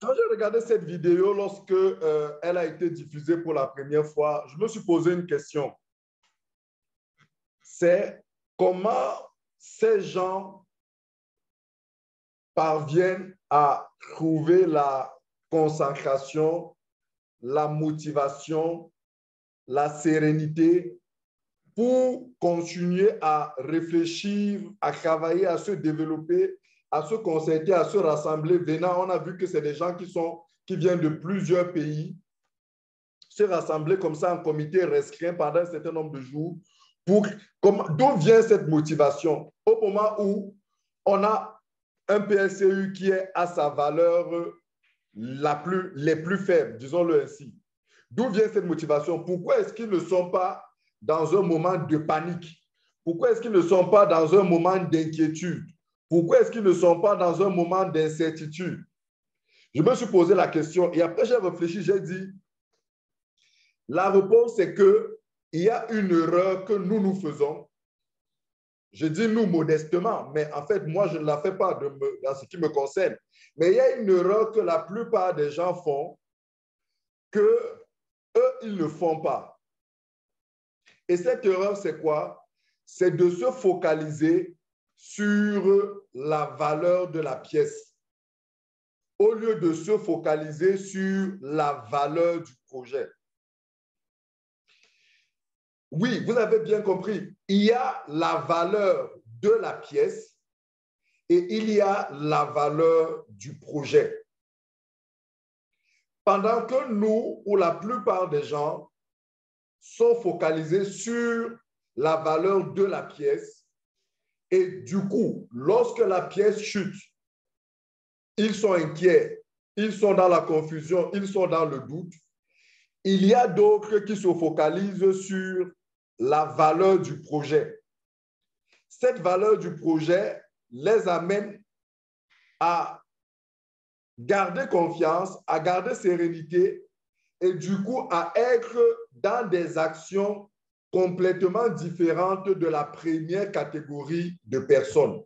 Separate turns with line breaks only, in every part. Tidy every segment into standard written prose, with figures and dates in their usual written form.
Quand j'ai regardé cette vidéo, lorsque elle a été diffusée pour la première fois, je me suis posé une question. C'est comment ces gens parviennent à trouver la concentration, la motivation, la sérénité pour continuer à réfléchir, à travailler, à se développer, à se concerter, à se rassembler. Venant, on a vu que c'est des gens qui viennent de plusieurs pays, se rassembler comme ça en comité restreint pendant un certain nombre de jours. D'où vient cette motivation? Au moment où on a un PSCU qui est à sa valeur les plus faibles, disons-le ainsi. D'où vient cette motivation? Pourquoi est-ce qu'ils ne sont pas dans un moment de panique? Pourquoi est-ce qu'ils ne sont pas dans un moment d'inquiétude? Pourquoi est-ce qu'ils ne sont pas dans un moment d'incertitude? Je me suis posé la question et après j'ai réfléchi, j'ai dit, la réponse c'est qu'il y a une erreur que nous faisons. Je dis nous modestement, mais en fait, moi, je ne la fais pas dans ce qui me concerne. Mais il y a une erreur que la plupart des gens font, que eux, ils ne font pas. Et cette erreur, c'est quoi? C'est de se focaliser sur la valeur de la pièce, au lieu de se focaliser sur la valeur du projet. Oui, vous avez bien compris. Il y a la valeur de la pièce et il y a la valeur du projet. Pendant que nous, ou la plupart des gens, sont focalisés sur la valeur de la pièce et du coup, lorsque la pièce chute, ils sont inquiets, ils sont dans la confusion, ils sont dans le doute. Il y a d'autres qui se focalisent sur la valeur du projet. Cette valeur du projet les amène à garder confiance, à garder sérénité et du coup à être dans des actions complètement différentes de la première catégorie de personnes.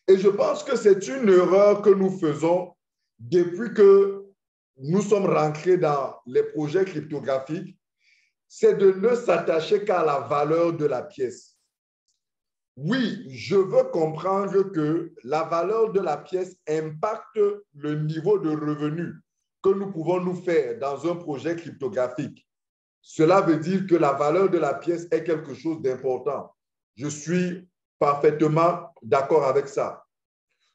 Et je pense que c'est une erreur que nous faisons depuis que nous sommes rentrés dans les projets cryptographiques, c'est de ne s'attacher qu'à la valeur de la pièce. Oui, je veux comprendre que la valeur de la pièce impacte le niveau de revenu que nous pouvons nous faire dans un projet cryptographique. Cela veut dire que la valeur de la pièce est quelque chose d'important. Je suis parfaitement d'accord avec ça.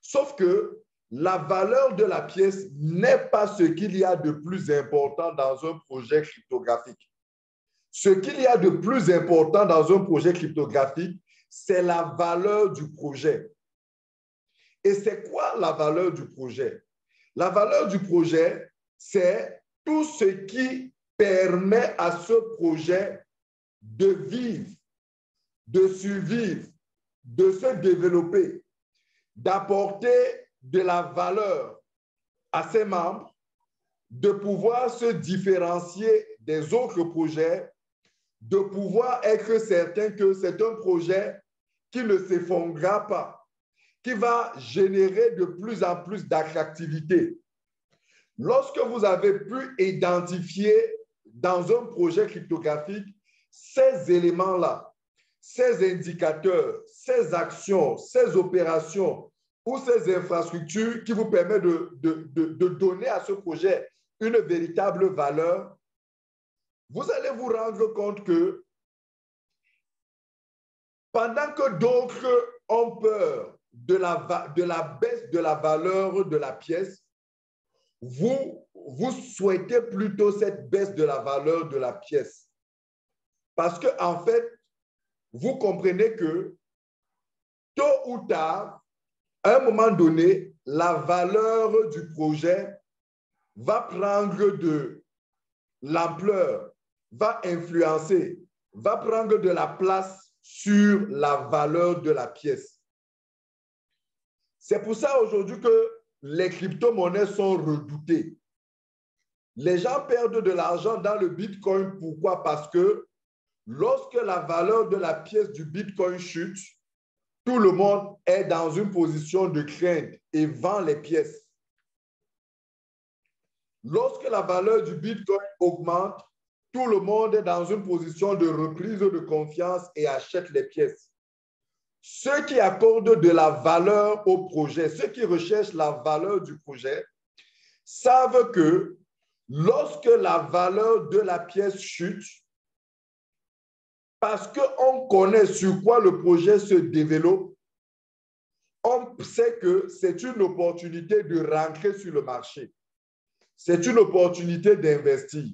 Sauf que la valeur de la pièce n'est pas ce qu'il y a de plus important dans un projet cryptographique. Ce qu'il y a de plus important dans un projet cryptographique, c'est la valeur du projet. Et c'est quoi la valeur du projet? La valeur du projet, c'est tout ce qui permet à ce projet de vivre, de survivre, de se développer, d'apporter de la valeur à ses membres, de pouvoir se différencier des autres projets, de pouvoir être certain que c'est un projet qui ne s'effondrera pas, qui va générer de plus en plus d'attractivité. Lorsque vous avez pu identifier dans un projet cryptographique ces éléments-là, ces indicateurs, ces actions, ces opérations ou ces infrastructures qui vous permettent de donner à ce projet une véritable valeur, vous allez vous rendre compte que pendant que d'autres ont peur de la baisse de la valeur de la pièce, vous souhaitez plutôt cette baisse de la valeur de la pièce. Parce qu'en fait, vous comprenez que tôt ou tard, à un moment donné, la valeur du projet va prendre de l'ampleur, va influencer, va prendre de la place sur la valeur de la pièce. C'est pour ça aujourd'hui que les crypto-monnaies sont redoutées. Les gens perdent de l'argent dans le Bitcoin. Pourquoi? Parce que lorsque la valeur de la pièce du Bitcoin chute, tout le monde est dans une position de crainte et vend les pièces. lorsque la valeur du Bitcoin augmente, tout le monde est dans une position de reprise de confiance et achète les pièces. Ceux qui accordent de la valeur au projet, ceux qui recherchent la valeur du projet, savent que lorsque la valeur de la pièce chute, parce qu'on connaît sur quoi le projet se développe, on sait que c'est une opportunité de rentrer sur le marché. C'est une opportunité d'investir.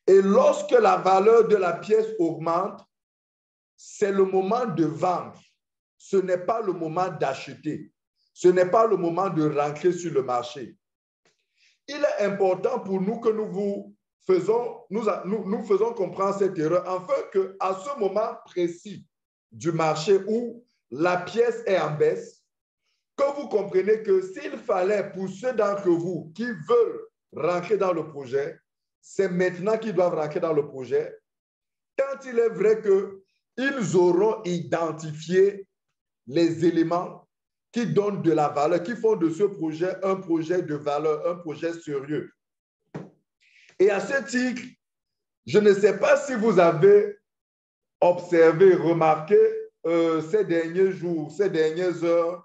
Et lorsque la valeur de la pièce augmente, c'est le moment de vendre. Ce n'est pas le moment d'acheter. Ce n'est pas le moment de rentrer sur le marché. Il est important pour nous que nous faisons comprendre cette erreur afin qu'à ce moment précis du marché où la pièce est en baisse, que vous compreniez que s'il fallait pour ceux d'entre vous qui veulent rentrer dans le projet, c'est maintenant qu'ils doivent rentrer dans le projet, quand il est vrai qu'ils auront identifié les éléments qui donnent de la valeur, qui font de ce projet un projet de valeur, un projet sérieux. Et à ce titre, je ne sais pas si vous avez observé, remarqué ces derniers jours, ces dernières heures,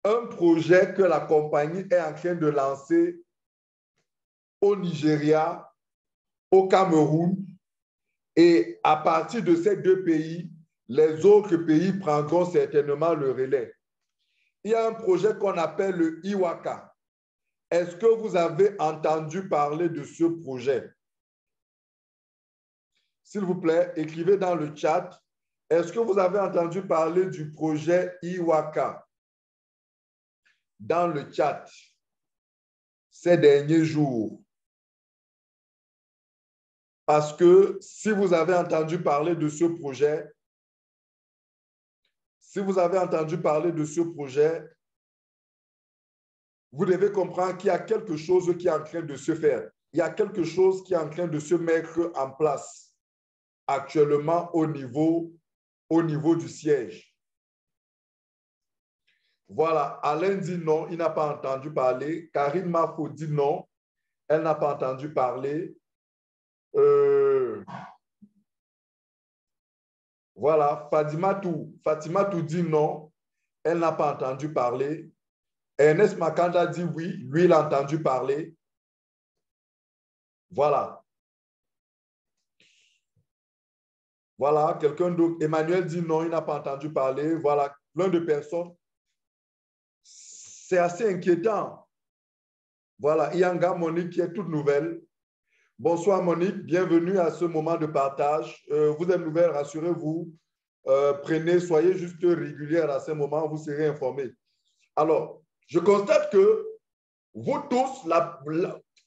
un projet que la compagnie est en train de lancer au Nigeria, au Cameroun, et à partir de ces deux pays, les autres pays prendront certainement le relais. Il y a un projet qu'on appelle le Iwaka. Est-ce que vous avez entendu parler de ce projet? S'il vous plaît, écrivez dans le chat. Est-ce que vous avez entendu parler du projet Iwaka dans le chat ces derniers jours? Parce que si vous avez entendu parler de ce projet, vous devez comprendre qu'il y a quelque chose qui est en train de se faire. Il y a quelque chose qui est en train de se mettre en place actuellement au niveau du siège. Voilà, Alain dit non, il n'a pas entendu parler. Karine Mafo dit non, elle n'a pas entendu parler. Voilà, Fatima Tou dit non, elle n'a pas entendu parler. Ernest Makanda dit oui, lui, il a entendu parler. Voilà. Voilà, quelqu'un d'autre. Emmanuel dit non, il n'a pas entendu parler. Voilà, plein de personnes. C'est assez inquiétant. Voilà, Ianga Monique qui est toute nouvelle. Bonsoir Monique, bienvenue à ce moment de partage. Vous êtes nouvelle, rassurez-vous. Soyez juste régulière à ce moment, vous serez informés. Alors, je constate que vous tous,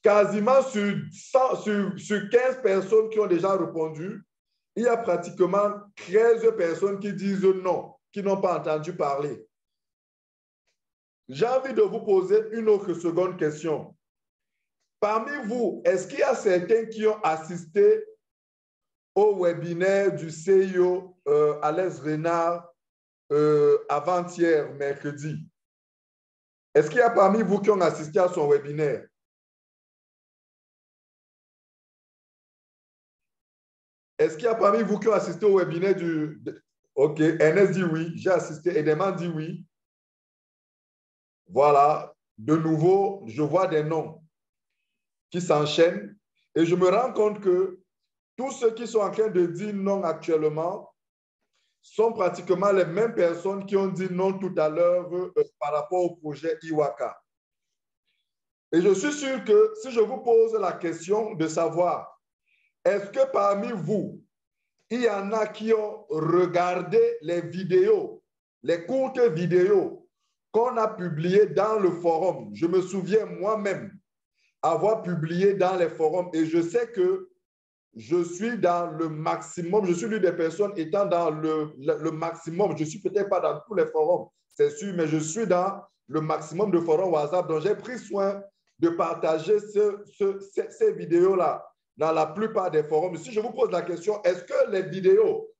quasiment sur 15 personnes qui ont déjà répondu, il y a pratiquement 13 personnes qui disent non, qui n'ont pas entendu parler. J'ai envie de vous poser une autre seconde question. Parmi vous, est-ce qu'il y a certains qui ont assisté au webinaire du CIO Alex Renard avant-hier, mercredi? Est-ce qu'il y a parmi vous qui ont assisté à son webinaire? Est-ce qu'il y a parmi vous qui ont assisté au webinaire du... OK, Ernest dit oui, j'ai assisté. Edeman dit oui. Voilà, de nouveau, je vois des noms qui s'enchaînent et je me rends compte que tous ceux qui sont en train de dire non actuellement sont pratiquement les mêmes personnes qui ont dit non tout à l'heure par rapport au projet Iwaka. Et je suis sûr que si je vous pose la question de savoir, est-ce que parmi vous, il y en a qui ont regardé les vidéos, les courtes vidéos qu'on a publiées dans le forum? Je me souviens moi-même avoir publié dans les forums et je sais que je suis dans le maximum, je suis l'une des personnes étant dans le maximum. Je ne suis peut-être pas dans tous les forums, c'est sûr, mais je suis dans le maximum de forums WhatsApp. Donc, j'ai pris soin de partager ces vidéos-là dans la plupart des forums. Si je vous pose la question, est-ce que les vidéos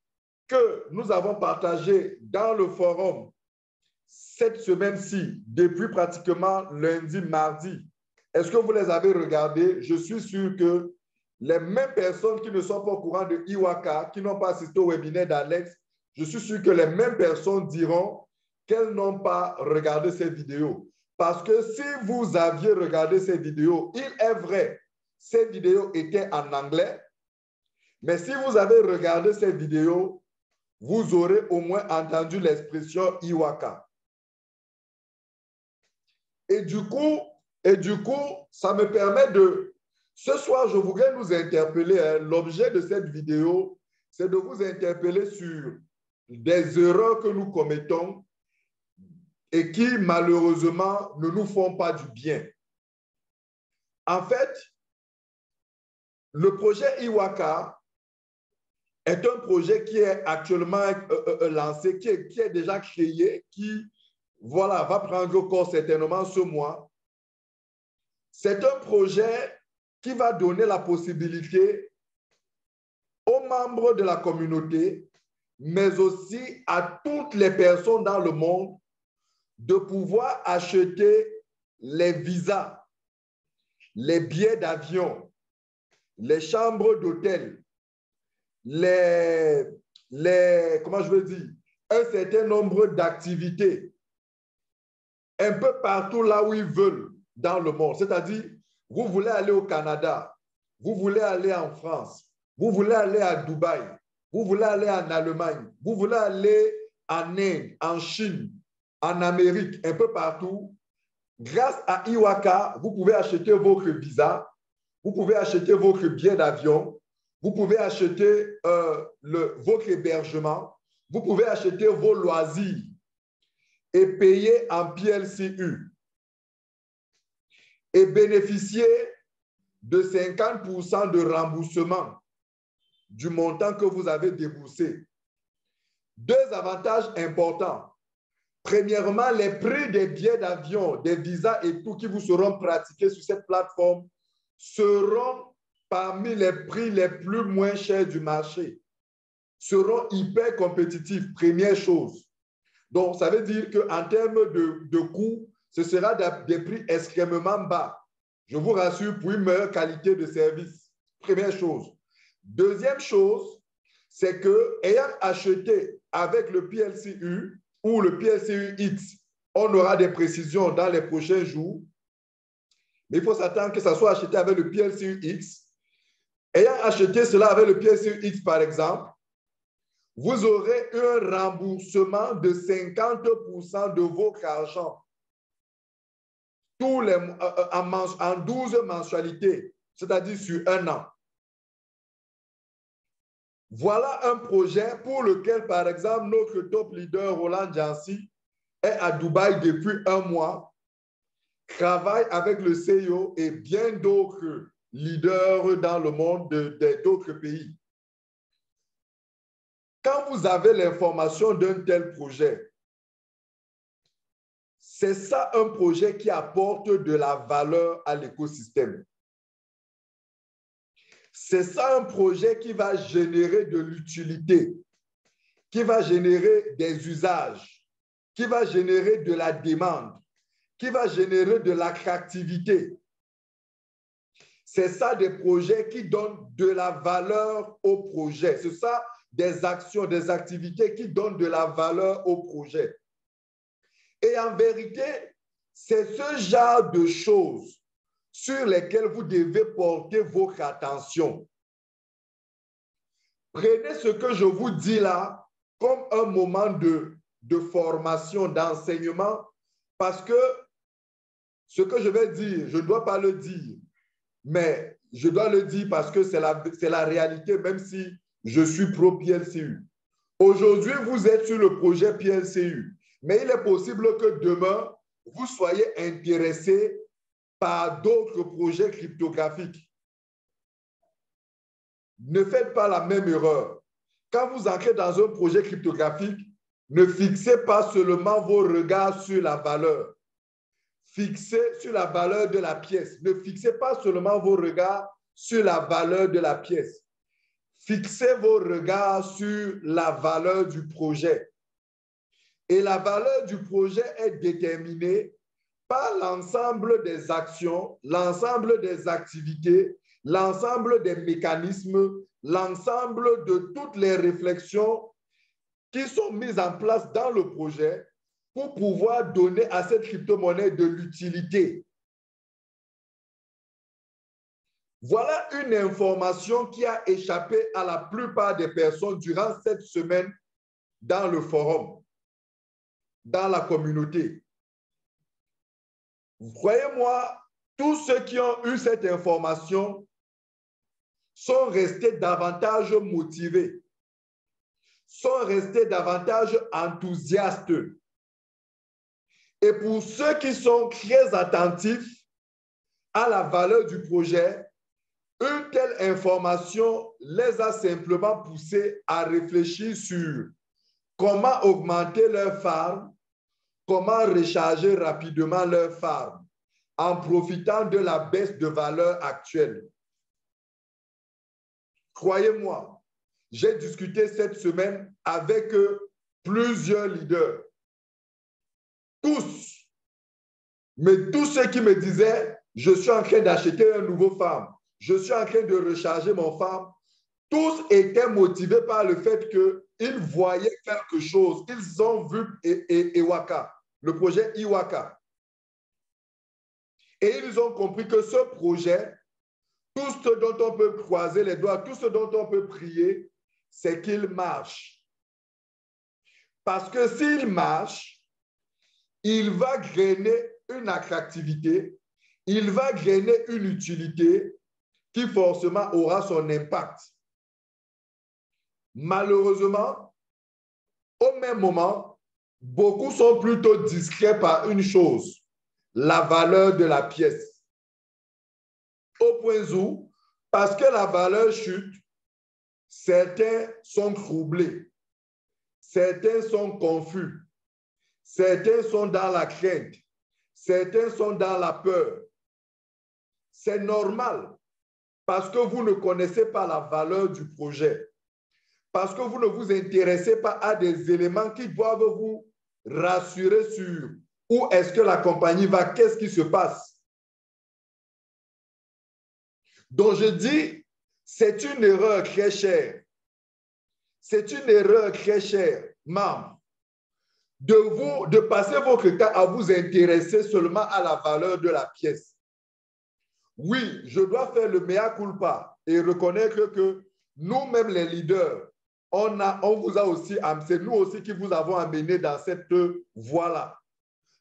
que nous avons partagées dans le forum cette semaine-ci, depuis pratiquement lundi, mardi, Est-ce que vous les avez regardés? Je suis sûr que les mêmes personnes qui ne sont pas au courant de Iwaka, qui n'ont pas assisté au webinaire d'Alex, je suis sûr que les mêmes personnes diront qu'elles n'ont pas regardé ces vidéos. Parce que si vous aviez regardé ces vidéos, il est vrai, ces vidéos étaient en anglais, mais si vous avez regardé ces vidéos, vous aurez au moins entendu l'expression Iwaka. Et du coup, ça me permet de... Ce soir, je voudrais nous interpeller. Hein. L'objet de cette vidéo, c'est de vous interpeller sur des erreurs que nous commettons et qui, malheureusement, ne nous font pas du bien. En fait, le projet Iwaka est un projet qui est actuellement lancé, qui est déjà créé, qui voilà, va prendre corps certainement ce mois. C'est un projet qui va donner la possibilité aux membres de la communauté, mais aussi à toutes les personnes dans le monde, de pouvoir acheter les visas, les billets d'avion, les chambres d'hôtel, comment je veux dire, un certain nombre d'activités, un peu partout là où ils veulent dans le monde. C'est-à-dire, vous voulez aller au Canada, vous voulez aller en France, vous voulez aller à Dubaï, vous voulez aller en Allemagne, vous voulez aller en Inde, en Chine, en Amérique, un peu partout. Grâce à Iwaka, vous pouvez acheter votre visa, vous pouvez acheter votre billet d'avion, vous pouvez acheter votre hébergement, vous pouvez acheter vos loisirs et payer en PLCU et bénéficier de 50% de remboursement du montant que vous avez déboursé. Deux avantages importants. Premièrement, les prix des billets d'avion, des visas et tout qui vous seront pratiqués sur cette plateforme seront parmi les prix les plus moins chers du marché, seront hyper compétitifs, première chose. Donc, ça veut dire qu'en termes de coût, ce sera des prix extrêmement bas. Je vous rassure, pour une meilleure qualité de service. Première chose. Deuxième chose, c'est que ayant acheté avec le PLCU ou le PLCU-X, on aura des précisions dans les prochains jours. Mais il faut s'attendre que ça soit acheté avec le PLCU-X. Ayant acheté cela avec le PLCU-X, par exemple, vous aurez un remboursement de 50% de votre argent en 12 mensualités, c'est-à-dire sur un an. Voilà un projet pour lequel, par exemple, notre top leader, Roland Jancy, est à Dubaï depuis un mois, travaille avec le CEO et bien d'autres leaders dans le monde d'autres pays. Quand vous avez l'information d'un tel projet, c'est ça un projet qui apporte de la valeur à l'écosystème. C'est ça un projet qui va générer de l'utilité, qui va générer des usages, qui va générer de la demande, qui va générer de l'attractivité. C'est ça des projets qui donnent de la valeur au projet. C'est ça des actions, des activités qui donnent de la valeur au projet. Et en vérité, c'est ce genre de choses sur lesquelles vous devez porter votre attention. Prenez ce que je vous dis là comme un moment de formation, d'enseignement, parce que ce que je vais dire, je ne dois pas le dire, mais je dois le dire parce que c'est la réalité, même si je suis pro-PLCU. Aujourd'hui, vous êtes sur le projet PLCU, mais il est possible que demain, vous soyez intéressé par d'autres projets cryptographiques. Ne faites pas la même erreur. Quand vous entrez dans un projet cryptographique, ne fixez pas seulement vos regards sur la valeur. Fixez sur la valeur de la pièce. Ne fixez pas seulement vos regards sur la valeur de la pièce. Fixez vos regards sur la valeur du projet. Et la valeur du projet est déterminée pas l'ensemble des actions, l'ensemble des activités, l'ensemble des mécanismes, l'ensemble de toutes les réflexions qui sont mises en place dans le projet pour pouvoir donner à cette crypto-monnaie de l'utilité. Voilà une information qui a échappé à la plupart des personnes durant cette semaine dans le forum, dans la communauté. Croyez-moi, tous ceux qui ont eu cette information sont restés davantage motivés, sont restés davantage enthousiastes. Et pour ceux qui sont très attentifs à la valeur du projet, une telle information les a simplement poussés à réfléchir sur comment augmenter leur farm, comment recharger rapidement leur farm en profitant de la baisse de valeur actuelle. Croyez-moi, j'ai discuté cette semaine avec plusieurs leaders. Tous, mais tous ceux qui me disaient, je suis en train d'acheter un nouveau farm, je suis en train de recharger mon farm, tous étaient motivés par le fait qu'ils voyaient quelque chose. Ils ont vu Iwaka, le projet Iwaka. Et ils ont compris que ce projet, tout ce dont on peut croiser les doigts, tout ce dont on peut prier, c'est qu'il marche. Parce que s'il marche, il va grainer une attractivité, il va grainer une utilité qui forcément aura son impact. Malheureusement, au même moment, beaucoup sont plutôt discrets par une chose, la valeur de la pièce. Au point où, parce que la valeur chute, certains sont troublés, certains sont confus, certains sont dans la crainte, certains sont dans la peur. C'est normal parce que vous ne connaissez pas la valeur du projet, parce que vous ne vous intéressez pas à des éléments qui doivent vous rassurer sur où est-ce que la compagnie va, qu'est-ce qui se passe. Donc je dis, c'est une erreur très chère. C'est une erreur très chère, membres, de passer votre temps à vous intéresser seulement à la valeur de la pièce. Oui, je dois faire le mea culpa et reconnaître que nous-mêmes les leaders, on vous a aussi, c'est nous aussi qui vous avons amené dans cette voie-là.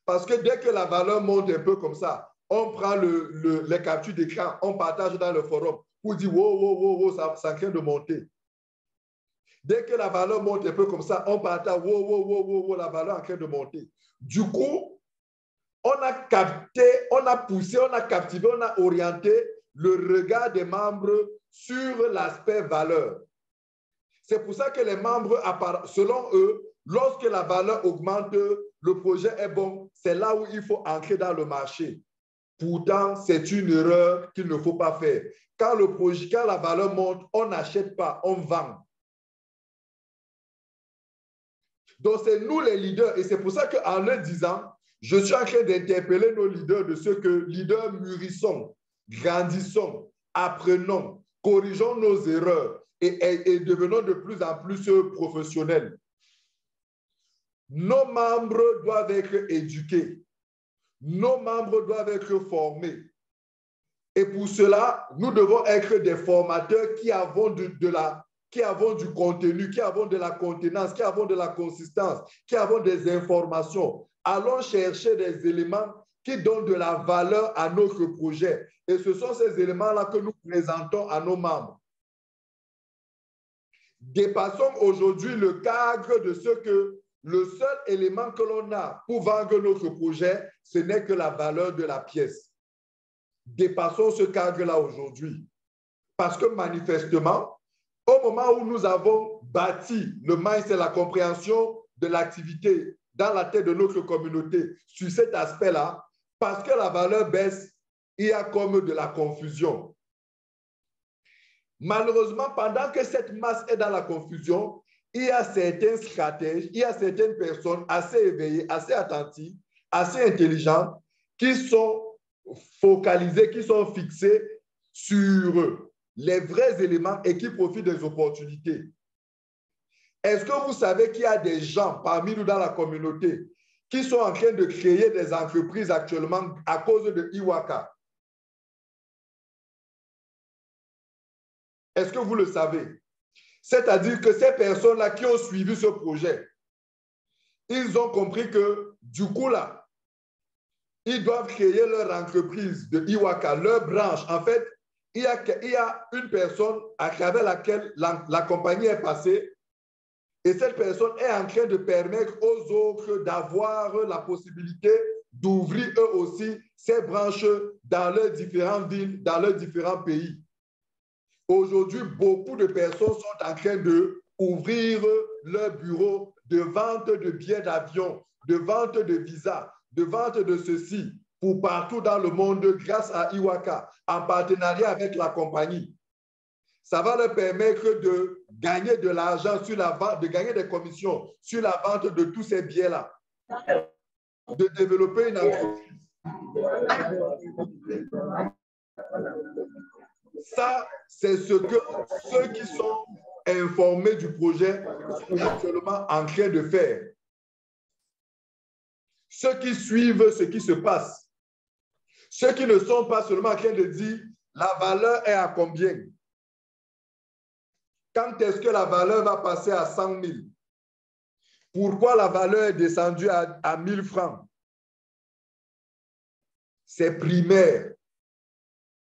Parce que dès que la valeur monte un peu comme ça, on prend les captures d'écran, on partage dans le forum pour dire wow, ça craint de monter. Dès que la valeur monte un peu comme ça, on partage wow, la valeur est en train de monter. Du coup, on a capté, on a poussé, on a captivé, on a orienté le regard des membres sur l'aspect valeur. C'est pour ça que les membres, selon eux, lorsque la valeur augmente, le projet est bon, c'est là où il faut entrer dans le marché. Pourtant, c'est une erreur qu'il ne faut pas faire. Quand la valeur monte, on n'achète pas, on vend. Donc, c'est nous les leaders. Et c'est pour ça qu'en le disant, je suis en train d'interpeller nos leaders de ce que leaders mûrissons, grandissons, apprenons, corrigeons nos erreurs et devenons de plus en plus professionnels. Nos membres doivent être éduqués. Nos membres doivent être formés. Et pour cela, nous devons être des formateurs qui avons qui avons du contenu, qui avons de la contenance, qui avons de la consistance, qui avons des informations. Allons chercher des éléments qui donnent de la valeur à notre projet. Et ce sont ces éléments-là que nous présentons à nos membres. Dépassons aujourd'hui le cadre de ce que le seul élément que l'on a pour vendre notre projet, ce n'est que la valeur de la pièce. Dépassons ce cadre-là aujourd'hui. Parce que manifestement, au moment où nous avons bâti le mindset, la compréhension de l'activité dans la tête de notre communauté sur cet aspect-là, parce que la valeur baisse, il y a comme de la confusion. Malheureusement, pendant que cette masse est dans la confusion, il y a certains stratèges, il y a certaines personnes assez éveillées, assez attentives, assez intelligentes, qui sont focalisés, qui sont fixés sur les vrais éléments et qui profitent des opportunités. Est-ce que vous savez qu'il y a des gens parmi nous dans la communauté qui sont en train de créer des entreprises actuellement à cause de Iwaka? Est-ce que vous le savez? C'est-à-dire que ces personnes-là qui ont suivi ce projet, ils ont compris que du coup là, ils doivent créer leur entreprise de Iwaka, leur branche. En fait, il y a une personne à travers laquelle la compagnie est passée et cette personne est en train de permettre aux autres d'avoir la possibilité d'ouvrir eux aussi ces branches dans leurs différentes villes, dans leurs différents pays. Aujourd'hui, beaucoup de personnes sont en train d'ouvrir leur bureau de vente de billets d'avion, de vente de visas, de vente de ceci pour partout dans le monde grâce à Iwaka, en partenariat avec la compagnie. Ça va leur permettre de gagner de l'argent sur la vente, de gagner des commissions sur la vente de tous ces billets-là, de développer une entreprise. Ça, c'est ce que ceux qui sont informés du projet sont actuellement en train de faire. Ceux qui suivent ce qui se passe. Ceux qui ne sont pas seulement en train de dire la valeur est à combien? Quand est-ce que la valeur va passer à 100 000? Pourquoi la valeur est descendue à 1 000 francs? C'est primaire.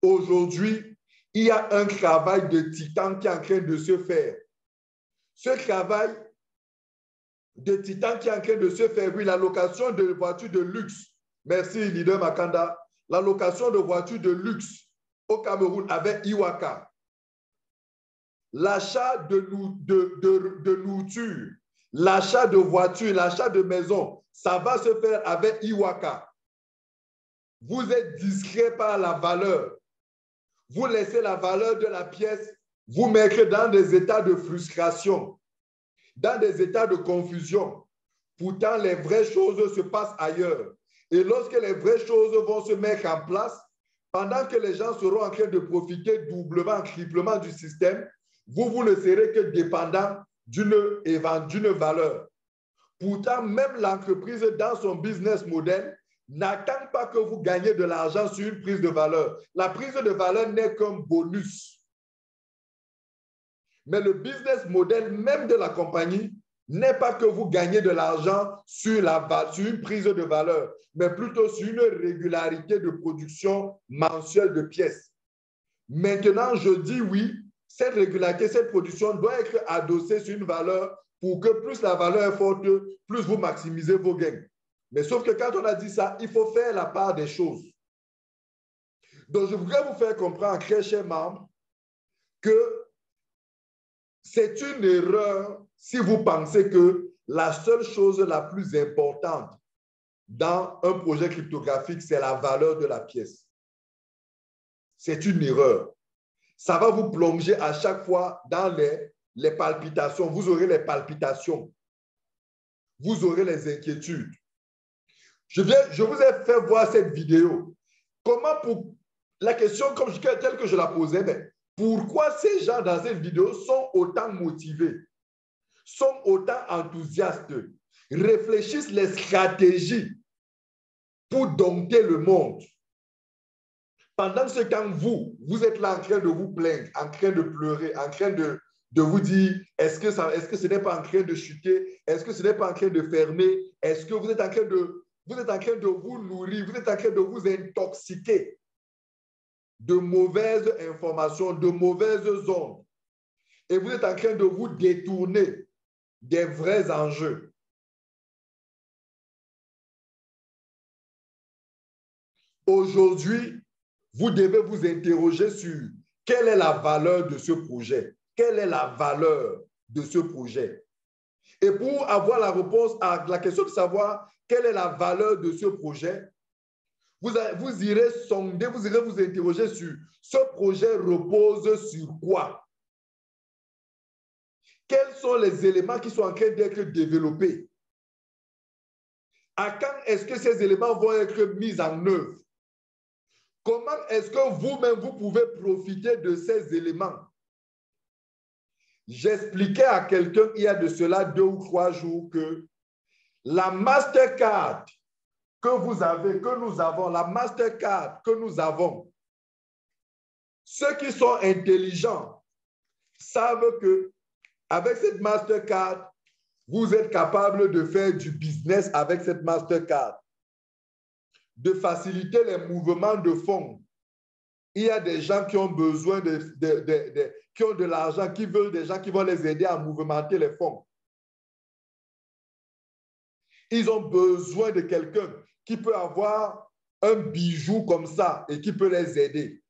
Aujourd'hui, il y a un travail de titan qui est en train de se faire. Ce travail de titan qui est en train de se faire, oui, la location de voitures de luxe. Merci, leader Makanda. La location de voitures de luxe au Cameroun avec Iwaka. L'achat de nourriture, l'achat de voitures, l'achat de maisons, ça va se faire avec Iwaka. Vous êtes discret par la valeur. Vous laissez la valeur de la pièce vous mettre dans des états de frustration, dans des états de confusion. Pourtant, les vraies choses se passent ailleurs. Et lorsque les vraies choses vont se mettre en place, pendant que les gens seront en train de profiter doublement, triplement du système, vous ne serez que dépendant d'une valeur. Pourtant, même l'entreprise, dans son business model, n'attend pas que vous gagnez de l'argent sur une prise de valeur. La prise de valeur n'est qu'un bonus. Mais le business model même de la compagnie n'est pas que vous gagnez de l'argent sur une prise de valeur, mais plutôt sur une régularité de production mensuelle de pièces. Maintenant, je dis oui, cette régularité, cette production doit être adossée sur une valeur pour que plus la valeur est forte, plus vous maximisez vos gains. Mais sauf que quand on a dit ça, il faut faire la part des choses. Donc, je voudrais vous faire comprendre, très chers membres, que c'est une erreur si vous pensez que la seule chose la plus importante dans un projet cryptographique, c'est la valeur de la pièce. C'est une erreur. Ça va vous plonger à chaque fois dans les palpitations. Vous aurez les palpitations. Vous aurez les inquiétudes. Je vous ai fait voir cette vidéo. La question telle que je la posais, mais pourquoi ces gens dans cette vidéo sont autant motivés, sont autant enthousiastes, réfléchissent les stratégies pour dompter le monde? Pendant ce temps, vous êtes là en train de vous plaindre, en train de pleurer, en train de vous dire, est-ce que ce n'est pas en train de chuter? Est-ce que ce n'est pas en train de fermer? Est-ce que vous êtes en train de vous nourrir? Vous êtes en train de vous intoxiquer de mauvaises informations, de mauvaises ondes. Et vous êtes en train de vous détourner des vrais enjeux. Aujourd'hui, vous devez vous interroger sur quelle est la valeur de ce projet. Quelle est la valeur de ce projet? Et pour avoir la réponse à la question de savoir quelle est la valeur de ce projet, vous irez sonder, vous irez vous interroger sur ce projet repose sur quoi? Quels sont les éléments qui sont en train d'être développés? À quand est-ce que ces éléments vont être mis en œuvre? Comment est-ce que vous-même, vous pouvez profiter de ces éléments? J'expliquais à quelqu'un il y a de cela 2 ou 3 jours que la Mastercard que vous avez, que nous avons, la Mastercard que nous avons, ceux qui sont intelligents savent que avec cette Mastercard, vous êtes capable de faire du business avec cette Mastercard, de faciliter les mouvements de fonds. Il y a des gens qui ont besoin qui ont de l'argent, qui veulent des gens qui vont les aider à mouvementer les fonds. Ils ont besoin de quelqu'un qui peut avoir un bijou comme ça et qui peut les aider.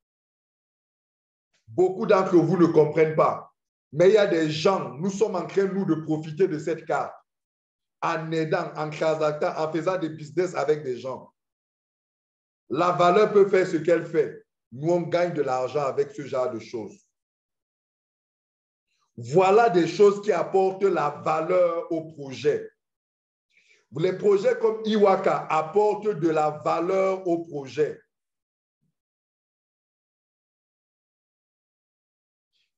Beaucoup d'entre vous ne comprennent pas. Mais il y a des gens, nous sommes en train, nous, de profiter de cette carte en aidant, en transactant, en faisant des business avec des gens. La valeur peut faire ce qu'elle fait. Nous, on gagne de l'argent avec ce genre de choses. Voilà des choses qui apportent la valeur au projet. Les projets comme Iwaka apportent de la valeur au projet.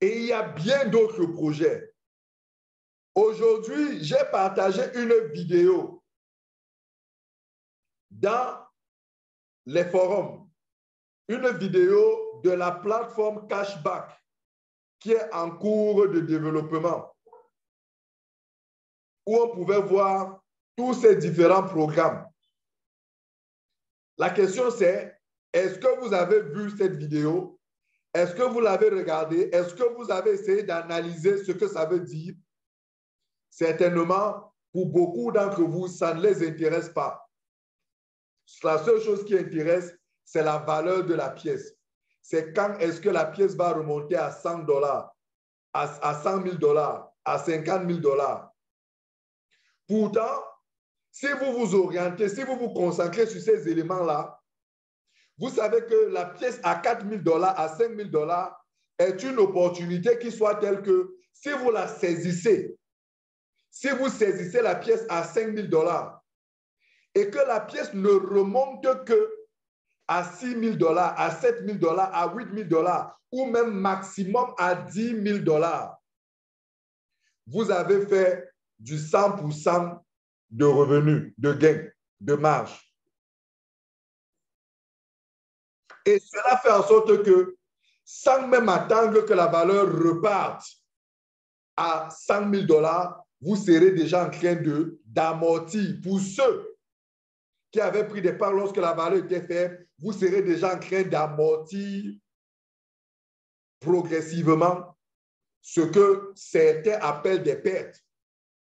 Et il y a bien d'autres projets. Aujourd'hui, j'ai partagé une vidéo dans les forums, une vidéo de la plateforme Cashback qui est en cours de développement, où on pouvait voir tous ces différents programmes. La question c'est, est-ce que vous avez vu cette vidéo? Est-ce que vous l'avez regardée? Est-ce que vous avez essayé d'analyser ce que ça veut dire? Certainement, pour beaucoup d'entre vous, ça ne les intéresse pas. La seule chose qui intéresse, c'est la valeur de la pièce. C'est quand est-ce que la pièce va remonter à $100, à 100 000 $, à 50 000 $. Pourtant, si vous vous orientez, si vous vous concentrez sur ces éléments-là, vous savez que la pièce à 4 000 $, à 5 000 $ est une opportunité qui soit telle que si vous la saisissez, si vous saisissez la pièce à 5 000 $ et que la pièce ne remonte que à 6 000 $, à 7 000 $, à 8 000 $, ou même maximum à 10 000 $, vous avez fait du 100% de revenus, de gains, de marge. Et cela fait en sorte que, sans même attendre que la valeur reparte à 100 000 $, vous serez déjà en train d'amortir. Pour ceux qui avaient pris des parts lorsque la valeur était faible, vous serez déjà en train d'amortir progressivement ce que certains appellent des pertes.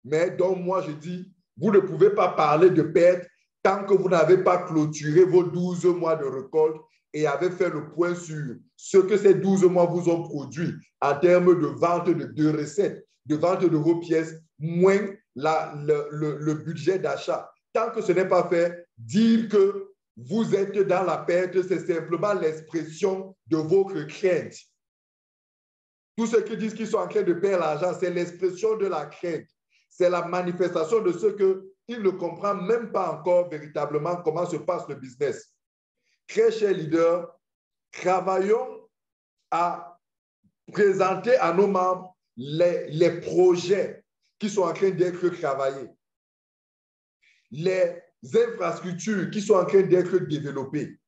Mais donc moi je dis, vous ne pouvez pas parler de pertes tant que vous n'avez pas clôturé vos 12 mois de récolte et avez fait le point sur ce que ces 12 mois vous ont produit en termes de vente de recettes, de vente de vos pièces, moins le budget d'achat. Tant que ce n'est pas fait, dire que vous êtes dans la perte, c'est simplement l'expression de votre crainte. Tous ceux qui disent qu'ils sont en train de perdre l'argent, c'est l'expression de la crainte. C'est la manifestation de ce qu'ils ne comprennent même pas encore véritablement comment se passe le business. Très chers leaders, travaillons à présenter à nos membres les projets qui sont en train d'être travaillés, les infrastructures qui sont en train d'être développées.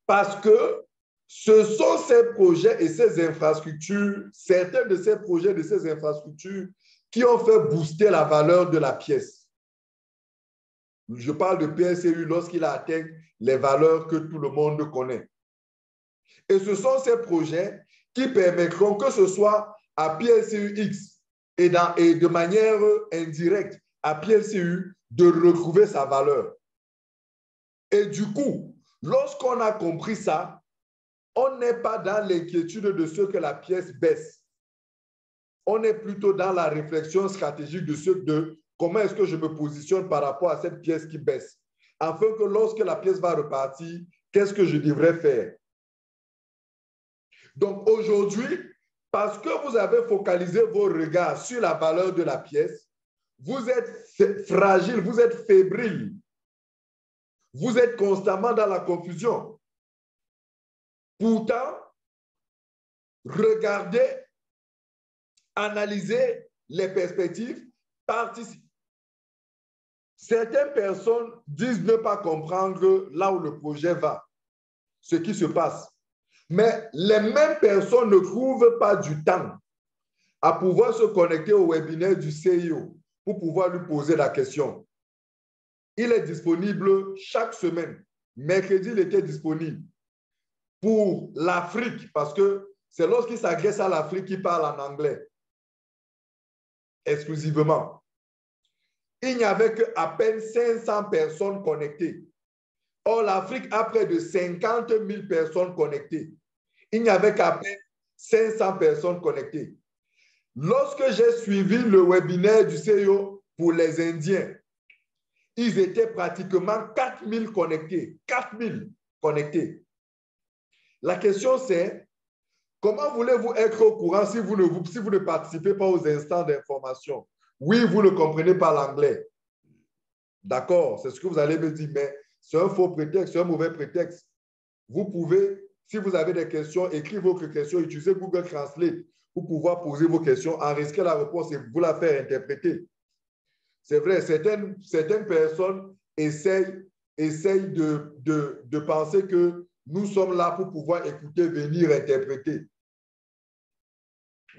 Parce que ce sont ces projets et ces infrastructures, certains de ces projets et de ces infrastructures qui ont fait booster la valeur de la pièce. Je parle de PLCU lorsqu'il a atteint les valeurs que tout le monde connaît. Et ce sont ces projets qui permettront que ce soit à PLCU-X et de manière indirecte à PLCU de retrouver sa valeur. Et du coup, lorsqu'on a compris ça, on n'est pas dans l'inquiétude de ce que la pièce baisse. On est plutôt dans la réflexion stratégique de comment est-ce que je me positionne par rapport à cette pièce qui baisse, afin que lorsque la pièce va repartir, qu'est-ce que je devrais faire? Donc aujourd'hui, parce que vous avez focalisé vos regards sur la valeur de la pièce, vous êtes fragile, vous êtes fébrile Vous êtes constamment dans la confusion. Pourtant, regardez, analysez les perspectives, participez. Certaines personnes disent ne pas comprendre là où le projet va, ce qui se passe. Mais les mêmes personnes ne trouvent pas du temps à pouvoir se connecter au webinaire du CIO pour pouvoir lui poser la question. Il est disponible chaque semaine. Mercredi, il était disponible pour l'Afrique, parce que c'est lorsqu'il s'adresse à l'Afrique qu'il parle en anglais, exclusivement. Il n'y avait qu'à peine 500 personnes connectées. Or, l'Afrique a près de 50 000 personnes connectées. Il n'y avait qu'à peine 500 personnes connectées. Lorsque j'ai suivi le webinaire du CIO pour les Indiens, ils étaient pratiquement 4 000 connectés. 4 000 connectés. La question c'est, comment voulez-vous être au courant si vous ne participez pas aux instants d'information? Oui, vous ne comprenez pas l'anglais. D'accord, c'est ce que vous allez me dire, mais c'est un faux prétexte, c'est un mauvais prétexte. Vous pouvez, si vous avez des questions, écrire vos questions, utilisez Google Translate pour pouvoir poser vos questions, enregistrer la réponse et vous la faire interpréter. C'est vrai, certaines personnes essayent de penser que nous sommes là pour pouvoir écouter, venir interpréter.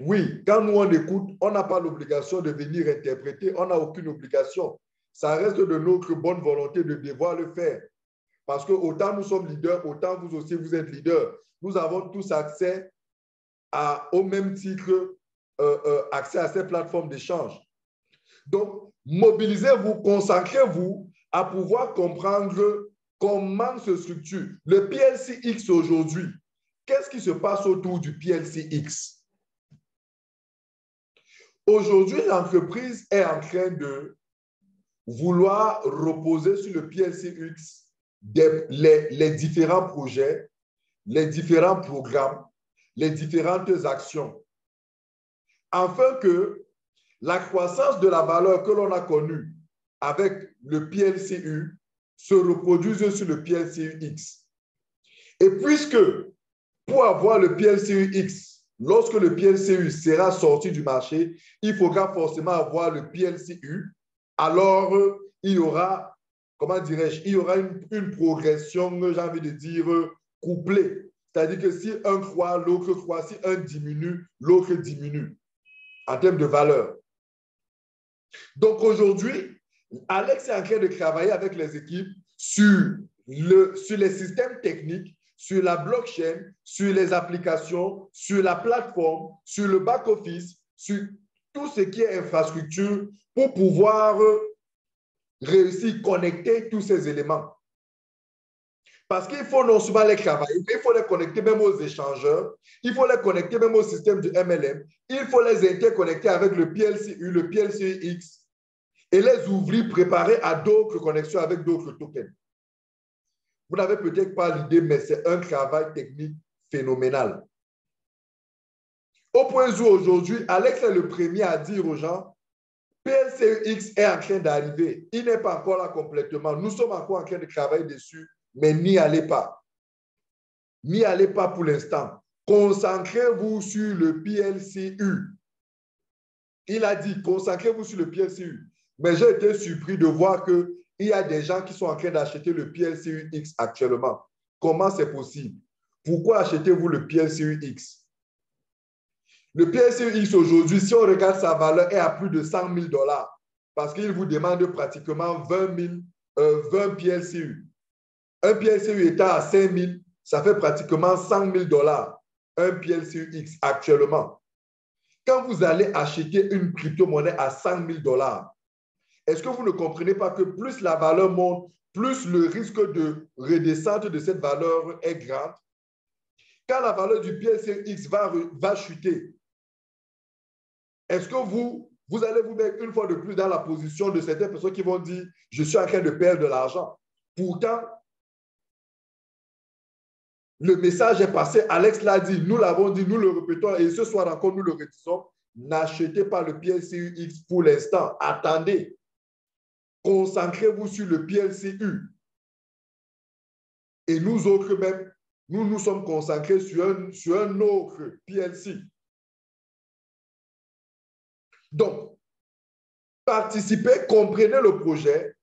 Oui, quand nous on écoute, on n'a pas l'obligation de venir interpréter, on n'a aucune obligation. Ça reste de notre bonne volonté de devoir le faire. Parce que autant nous sommes leaders, autant vous aussi vous êtes leaders. Nous avons tous accès au même titre, accès à ces plateformes d'échange. Donc, mobilisez-vous, concentrez-vous à pouvoir comprendre comment se structure. Le PLCX aujourd'hui, qu'est-ce qui se passe autour du PLCX? Aujourd'hui, l'entreprise est en train de vouloir reposer sur le PLCX les différents projets, les différents programmes, les différentes actions, afin que la croissance de la valeur que l'on a connue avec le PLCU se reproduise sur le PLCUX. Et puisque pour avoir le PLCUX, lorsque le PLCU sera sorti du marché, il faudra forcément avoir le PLCU, alors il y aura, comment dirais-je, il y aura une progression, j'ai envie de dire, couplée. C'est-à-dire que si un croît, l'autre croît, si un diminue, l'autre diminue en termes de valeur. Donc aujourd'hui, Alex est en train de travailler avec les équipes sur les systèmes techniques, sur la blockchain, sur les applications, sur la plateforme, sur le back-office, sur tout ce qui est infrastructure pour pouvoir réussir à connecter tous ces éléments. Parce qu'il faut non seulement les travailler, mais il faut les connecter même aux échangeurs, il faut les connecter même au système du MLM, il faut les interconnecter avec le PLCU, le PLCX et les ouvrir, préparer à d'autres connexions avec d'autres tokens. Vous n'avez peut-être pas l'idée, mais c'est un travail technique phénoménal. Au point où aujourd'hui, Alex est le premier à dire aux gens, PLCX est en train d'arriver. Il n'est pas encore là complètement. Nous sommes encore en train de travailler dessus, mais n'y allez pas. N'y allez pas pour l'instant. Concentrez-vous sur le PLCU. Il a dit, concentrez-vous sur le PLCU. Mais j'ai été surpris de voir qu'il y a des gens qui sont en train d'acheter le PLCUX actuellement. Comment c'est possible? Pourquoi achetez-vous le PLCUX? Le PLCUX aujourd'hui, si on regarde sa valeur, est à plus de 100 000 $. Parce qu'il vous demande pratiquement 20 PLCU. Un PLCU étant à 5 000, ça fait pratiquement 100 000 $. Un PLCUX actuellement. Quand vous allez acheter une crypto-monnaie à 100 000 $, est-ce que vous ne comprenez pas que plus la valeur monte, plus le risque de redescente de cette valeur est grand? Quand la valeur du PLCX va chuter, est-ce que vous allez vous mettre une fois de plus dans la position de certaines personnes qui vont dire « je suis en train de perdre de l'argent ». Pourtant, le message est passé, Alex l'a dit, nous l'avons dit, nous le répétons et ce soir encore nous le redisons, n'achetez pas le PLCUX pour l'instant, attendez. Concentrez-vous sur le PLCU. Et nous autres même, nous nous sommes consacrés sur un autre PLC. Donc, participez, comprenez le projet,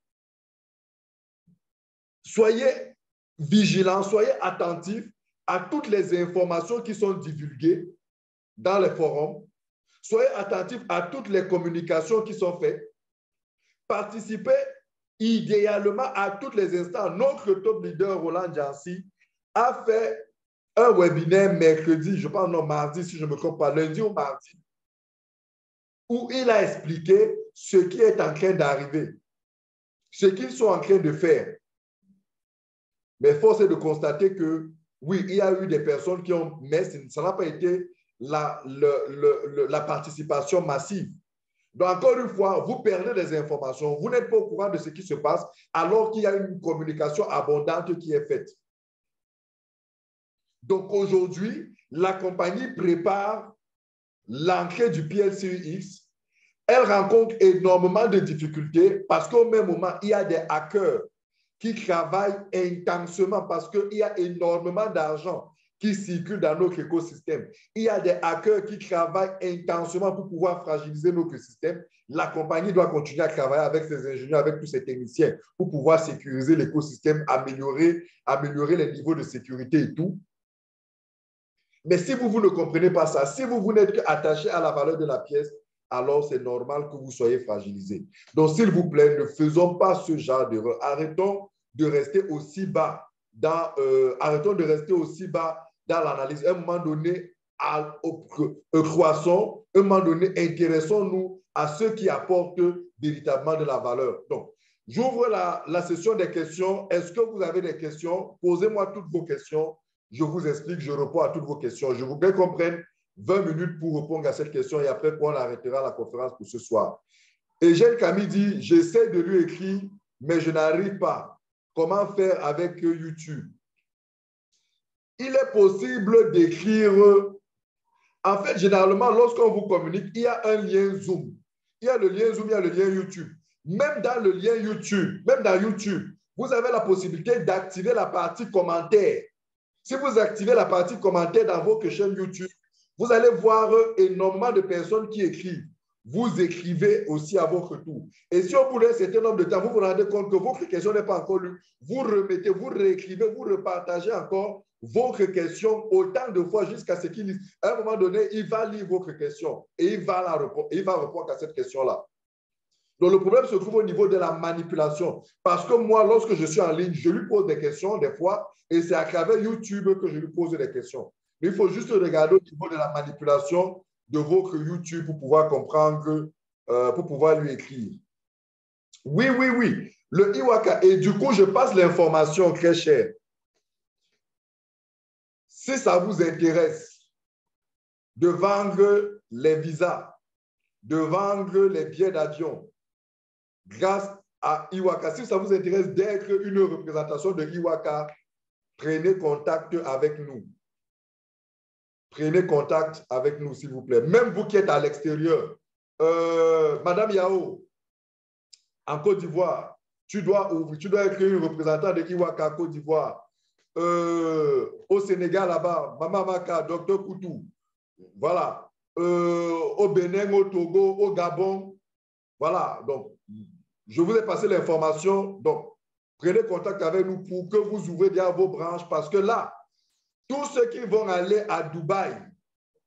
soyez vigilants, soyez attentifs à toutes les informations qui sont divulguées dans les forums, soyez attentifs à toutes les communications qui sont faites, participez idéalement à tous les instants. Notre top leader, Roland Jancy, a fait un webinaire mercredi, je pense non, mardi, si je ne me trompe pas, lundi ou mardi, où il a expliqué ce qui est en train d'arriver, ce qu'ils sont en train de faire. Mais force est de constater que, oui, il y a eu des personnes qui ont, mais ça n'a pas été la participation massive. Donc, encore une fois, vous perdez des informations, vous n'êtes pas au courant de ce qui se passe, alors qu'il y a une communication abondante qui est faite. Donc, aujourd'hui, la compagnie prépare l'entrée du PLCX. Elle rencontre énormément de difficultés parce qu'au même moment, il y a des hackers qui travaillent intensément parce qu'il y a énormément d'argent qui circule dans notre écosystème. Il y a des hackers qui travaillent intensément pour pouvoir fragiliser notre système. La compagnie doit continuer à travailler avec ses ingénieurs, avec tous ses techniciens pour pouvoir sécuriser l'écosystème, améliorer les niveaux de sécurité et tout. Mais si vous ne comprenez pas ça, si vous n'êtes qu'attaché à la valeur de la pièce, alors c'est normal que vous soyez fragilisé. Donc, s'il vous plaît, ne faisons pas ce genre d'erreur. Arrêtons de rester aussi bas dans l'analyse. À un moment donné, croissons. À un moment donné, intéressons-nous à ceux qui apportent véritablement de la valeur. Donc, j'ouvre la session des questions. Est-ce que vous avez des questions? Posez-moi toutes vos questions. Je vous explique, je réponds à toutes vos questions. Je voudrais qu'on prenne 20 minutes pour répondre à cette question et après, on arrêtera la conférence pour ce soir. Eugène Camille dit, j'essaie de lui écrire, mais je n'arrive pas. Comment faire avec YouTube? Il est possible d'écrire. En fait, généralement, lorsqu'on vous communique, il y a un lien Zoom. Il y a le lien Zoom, il y a le lien YouTube. Même dans le lien YouTube, même dans YouTube, vous avez la possibilité d'activer la partie commentaire. Si vous activez la partie commentaire dans votre chaîne YouTube, vous allez voir énormément de personnes qui écrivent. Vous écrivez aussi à votre tour. Et si au bout d'un certain nombre de temps, vous vous rendez compte que votre question n'est pas encore lue, vous remettez, vous réécrivez, vous repartagez encore votre question autant de fois jusqu'à ce qu'il, à un moment donné, il va lire votre question et il va répondre à cette question-là. Donc, le problème se trouve au niveau de la manipulation. Parce que moi, lorsque je suis en ligne, je lui pose des questions des fois et c'est à travers YouTube que je lui pose des questions. Mais il faut juste regarder au niveau de la manipulation de votre YouTube pour pouvoir comprendre, pour pouvoir lui écrire. Oui, oui, oui. Le Iwaka. Et du coup, je passe l'information très chère. Si ça vous intéresse de vendre les visas, de vendre les billets d'avion, grâce à Iwaka. Si ça vous intéresse d'être une représentation de Iwaka, prenez contact avec nous. Prenez contact avec nous, s'il vous plaît. Même vous qui êtes à l'extérieur. Madame Yao, en Côte d'Ivoire, tu dois être une représentante de Iwaka Côte d'Ivoire. Au Sénégal, là-bas, Mama Maka, Dr Koutou. Voilà. Au Bénin, au Togo, au Gabon. Voilà. Donc, je vous ai passé l'information. Donc, prenez contact avec nous pour que vous ouvrez bien vos branches parce que là, tous ceux qui vont aller à Dubaï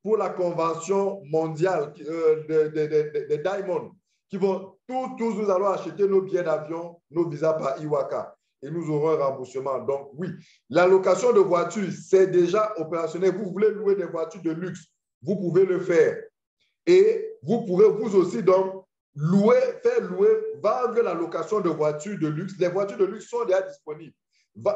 pour la convention mondiale de Diamond, tous nous allons acheter nos billets d'avion, nos visas par Iwaka et nous aurons un remboursement. Donc, oui, la location de voitures, c'est déjà opérationnel. Vous voulez louer des voitures de luxe, vous pouvez le faire. Et vous pourrez vous aussi donc faire louer, vendre la location de voitures de luxe. Les voitures de luxe sont déjà disponibles.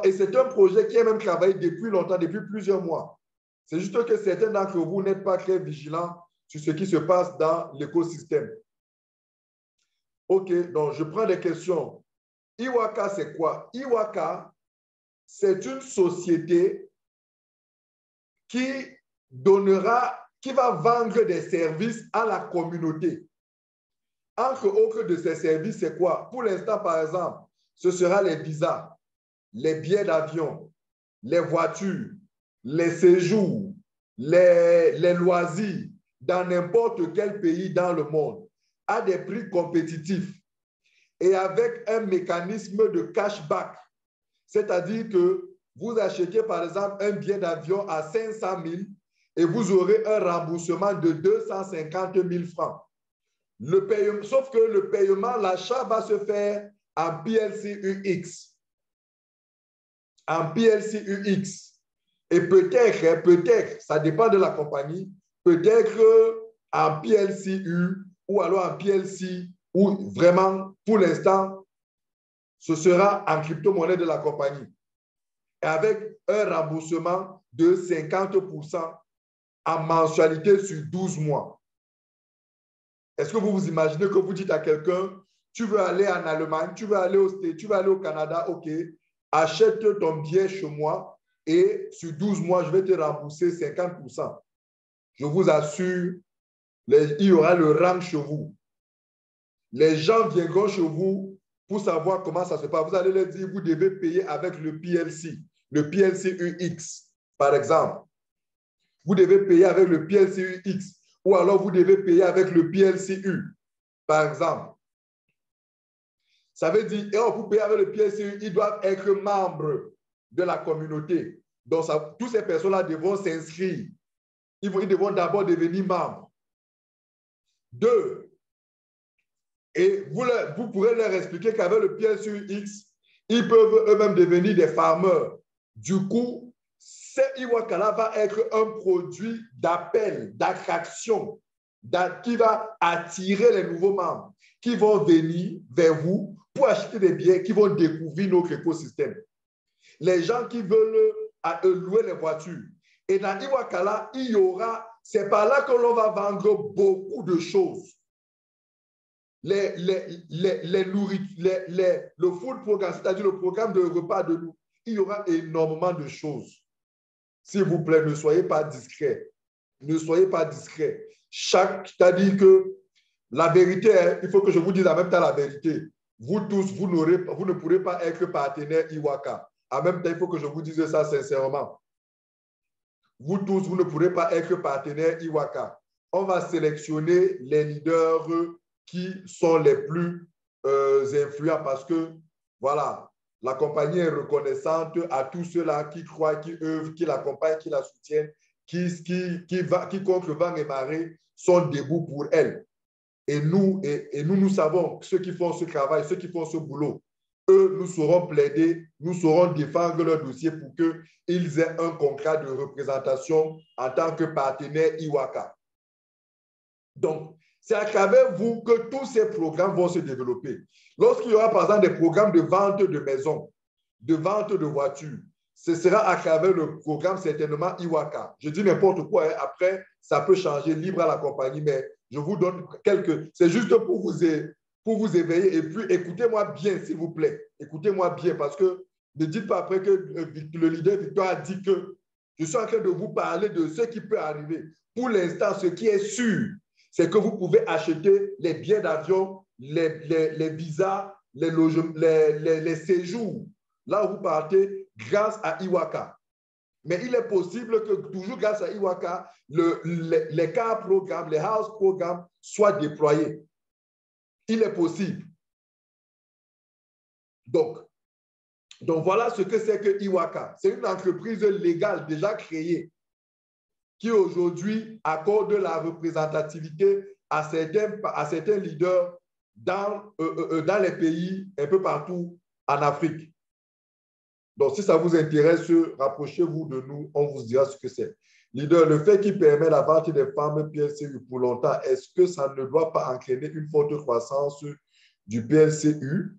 Et c'est un projet qui est même travaillé depuis longtemps, depuis plusieurs mois. C'est juste que certains d'entre vous n'êtes pas très vigilants sur ce qui se passe dans l'écosystème. OK, donc je prends des questions. Iwaka, c'est quoi? Iwaka, c'est une société qui va vendre des services à la communauté. Entre autres de ces services, c'est quoi? Pour l'instant, par exemple, ce sera les visas, les billets d'avion, les voitures, les séjours, les loisirs dans n'importe quel pays dans le monde à des prix compétitifs et avec un mécanisme de cashback, c'est-à-dire que vous achetez par exemple un billet d'avion à 500 000 et vous aurez un remboursement de 250 000 francs. Sauf que le paiement, l'achat va se faire en PLCUX. En PLCUX. Et peut-être, ça dépend de la compagnie, peut-être en PLCU ou alors en PLC, ou vraiment, pour l'instant, ce sera en crypto-monnaie de la compagnie. Et avec un remboursement de 50% en mensualité sur 12 mois. Est-ce que vous vous imaginez que vous dites à quelqu'un, tu veux aller en Allemagne, tu veux aller aux States, tu veux aller au Canada, ok, achète ton billet chez moi et sur 12 mois, je vais te rembourser 50%. Je vous assure, il y aura le rang chez vous. Les gens viendront chez vous pour savoir comment ça se passe. Vous allez leur dire, vous devez payer avec le PLC UX, par exemple. Vous devez payer avec le PLC UX ou alors vous devez payer avec le PLCU, par exemple. Ça veut dire, et pour payer avec le PLCU, ils doivent être membres de la communauté. Donc, toutes ces personnes-là devront s'inscrire. Ils devront d'abord devenir membres. 2. Et vous pourrez leur expliquer qu'avec le PLCUX, ils peuvent eux-mêmes devenir des farmers. Du coup, ce Iwaka-là va être un produit d'appel, d'attraction, qui va attirer les nouveaux membres, qui vont venir vers vous pour acheter des biens, qui vont découvrir notre écosystème. Les gens qui veulent louer les voitures. Et dans Iwaka-là, il y aura, c'est par là que l'on va vendre beaucoup de choses. Le food programme, c'est-à-dire le programme de repas de nous, il y aura énormément de choses. S'il vous plaît, ne soyez pas discret. Ne soyez pas discret. C'est-à-dire que la vérité, il faut que je vous dise en même temps la vérité. Vous tous, vous ne pourrez pas être partenaire Iwaka. En même temps, il faut que je vous dise ça sincèrement. Vous tous, vous ne pourrez pas être partenaire Iwaka. On va sélectionner les leaders qui sont les plus influents parce que, voilà, la compagnie est reconnaissante à tous ceux-là qui croient, qui œuvrent, qui l'accompagnent, qui la soutiennent, qui contre vent et marée, sont debout pour elle. Et nous savons ceux qui font ce travail, ceux qui font ce boulot. Eux, nous saurons plaider, nous saurons défendre leur dossier pour qu'ils aient un contrat de représentation en tant que partenaire Iwaka. Donc, c'est à travers vous que tous ces programmes vont se développer. Lorsqu'il y aura, par exemple, des programmes de vente de maisons, de vente de voitures, ce sera à travers le programme certainement Iwaka. Je dis n'importe quoi, hein. Après, ça peut changer, libre à la compagnie, mais je vous donne quelques... C'est juste pour vous éveiller. Et puis, écoutez-moi bien, s'il vous plaît. Écoutez-moi bien, parce que ne dites pas après que le leader Victor a dit que je suis en train de vous parler de ce qui peut arriver. Pour l'instant, ce qui est sûr, c'est que vous pouvez acheter les billets d'avion, les visas, les séjours, là où vous partez, grâce à Iwaka. Mais il est possible que, toujours grâce à Iwaka, les car programmes, les house programmes soient déployés. Il est possible. Donc voilà ce que c'est que Iwaka. C'est une entreprise légale déjà créée qui aujourd'hui accorde la représentativité à certains leaders dans les pays un peu partout en Afrique. Donc, si ça vous intéresse, rapprochez-vous de nous, on vous dira ce que c'est. Leader, le fait qu'il permet la vente des femmes PLCU pour longtemps, est-ce que ça ne doit pas entraîner une forte croissance du PLCU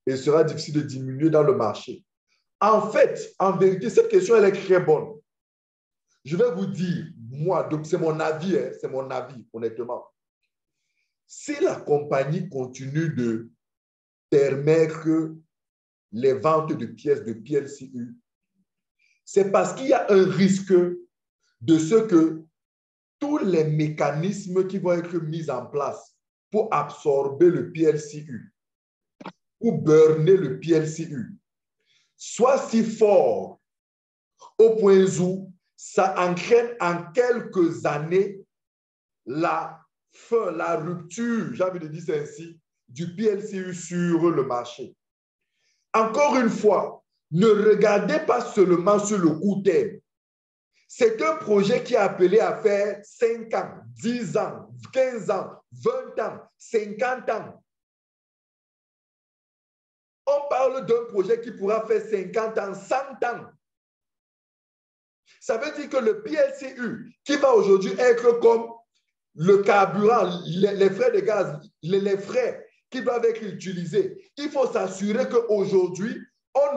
et sera difficile de diminuer dans le marché? En fait, en vérité, cette question, elle est très bonne. Je vais vous dire, moi, donc c'est mon avis, hein, c'est mon avis, honnêtement. Si la compagnie continue de permettre les ventes de pièces de PLCU, c'est parce qu'il y a un risque de ce que tous les mécanismes qui vont être mis en place pour absorber le PLCU, pour burner le PLCU, soit si fort au point où ça entraîne en quelques années la fin, la rupture, j'ai envie de dire ça ainsi, du PLCU sur le marché. Encore une fois, ne regardez pas seulement sur le court terme. C'est un projet qui est appelé à faire 5 ans, 10 ans, 15 ans, 20 ans, 50 ans. On parle d'un projet qui pourra faire 50 ans, 100 ans. Ça veut dire que le PLCU, qui va aujourd'hui être comme le carburant, les frais de gaz, les frais qui doivent être utilisés, il faut s'assurer qu'aujourd'hui, on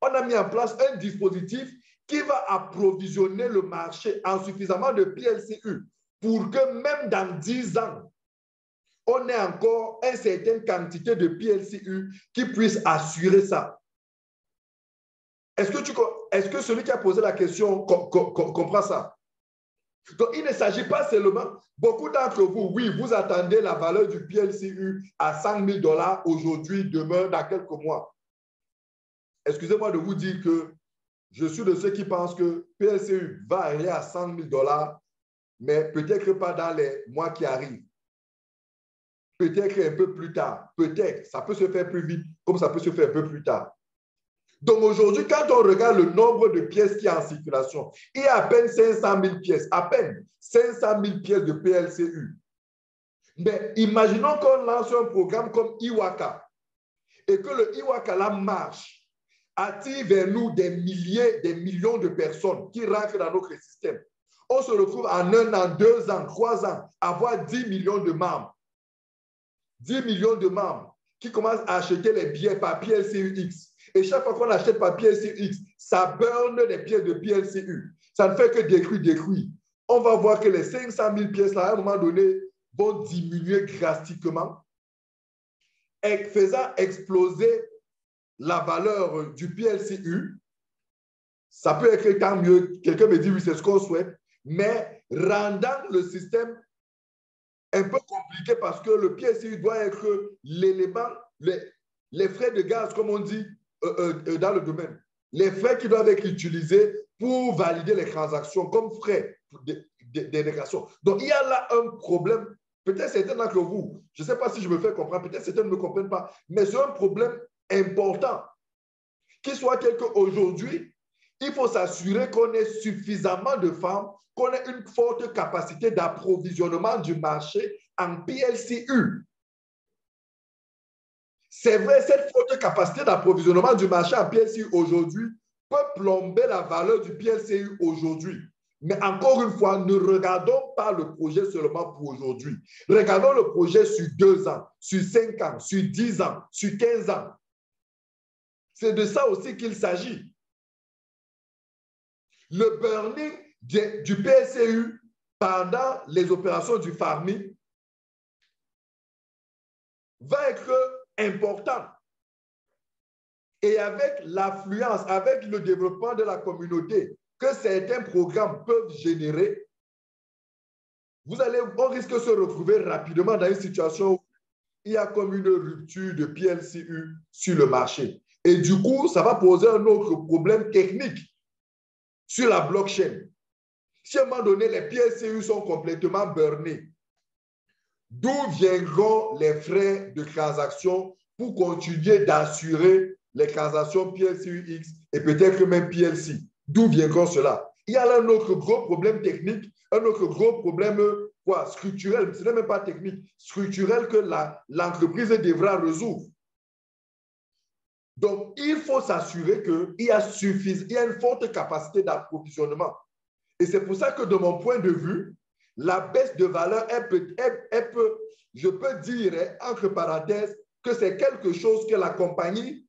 a mis en place un dispositif qui va approvisionner le marché en suffisamment de PLCU pour que même dans 10 ans, on ait encore une certaine quantité de PLCU qui puisse assurer ça. Est-ce que celui qui a posé la question comprend ça? Donc, il ne s'agit pas seulement, beaucoup d'entre vous, oui, vous attendez la valeur du PLCU à 100 000 $ aujourd'hui, demain, dans quelques mois. Excusez-moi de vous dire que je suis de ceux qui pensent que PLCU va aller à 100 000 $, mais peut-être pas dans les mois qui arrivent. Peut-être un peu plus tard. Peut-être. Ça peut se faire plus vite, comme ça peut se faire un peu plus tard. Donc aujourd'hui, quand on regarde le nombre de pièces qui est en circulation, il y a à peine 500 000 pièces, à peine 500 000 pièces de PLCU. Mais imaginons qu'on lance un programme comme Iwaka et que le Iwaka là marche, attire vers nous des milliers, des millions de personnes qui rentrent dans notre système. On se retrouve en 1 an, 2 ans, 3 ans, à avoir 10 millions de membres. 10 millions de membres qui commencent à acheter les billets par PLCUX. Et chaque fois qu'on achète par PLCUX, ça burn des pièces de PLCU. Ça ne fait que détruire. On va voir que les 500 000 pièces, là, à un moment donné, vont diminuer drastiquement, faisant exploser la valeur du PLCU. Ça peut être tant mieux. Quelqu'un me dit, oui, c'est ce qu'on souhaite, mais rendant le système un peu compliqué parce que le PLCU doit être l'élément, les frais de gaz, comme on dit dans le domaine, les frais qui doivent être utilisés pour valider les transactions comme frais d'intégration. Donc, il y a là un problème. Peut-être certains d'entre vous, je ne sais pas si je me fais comprendre, peut-être certains ne me comprennent pas, mais c'est un problème important. Qu'il soit tel qu'aujourd'hui, il faut s'assurer qu'on ait suffisamment de femmes, qu'on ait une forte capacité d'approvisionnement du marché en PLCU. C'est vrai, cette forte capacité d'approvisionnement du marché en PLCU aujourd'hui peut plomber la valeur du PLCU aujourd'hui. Mais encore une fois, ne regardons pas le projet seulement pour aujourd'hui. Regardons le projet sur 2 ans, sur 5 ans, sur 10 ans, sur 15 ans. C'est de ça aussi qu'il s'agit. Le burning du PLCU pendant les opérations du farming va être important. Et avec l'affluence, avec le développement de la communauté que certains programmes peuvent générer, on risque de se retrouver rapidement dans une situation où il y a comme une rupture de PLCU sur le marché. Et du coup, ça va poser un autre problème technique sur la blockchain. Si à un moment donné, les PLCU sont complètement burnés, d'où viendront les frais de transaction pour continuer d'assurer les transactions PLCUX et peut-être même PLC? D'où viendront cela? Il y a là un autre gros problème technique, un autre gros problème structurel, ce n'est même pas technique, structurel que l'entreprise devra résoudre. Donc, il faut s'assurer qu'il y a une forte capacité d'approvisionnement. Et c'est pour ça que, de mon point de vue, la baisse de valeur, je peux dire, entre parenthèses, que c'est quelque chose que la compagnie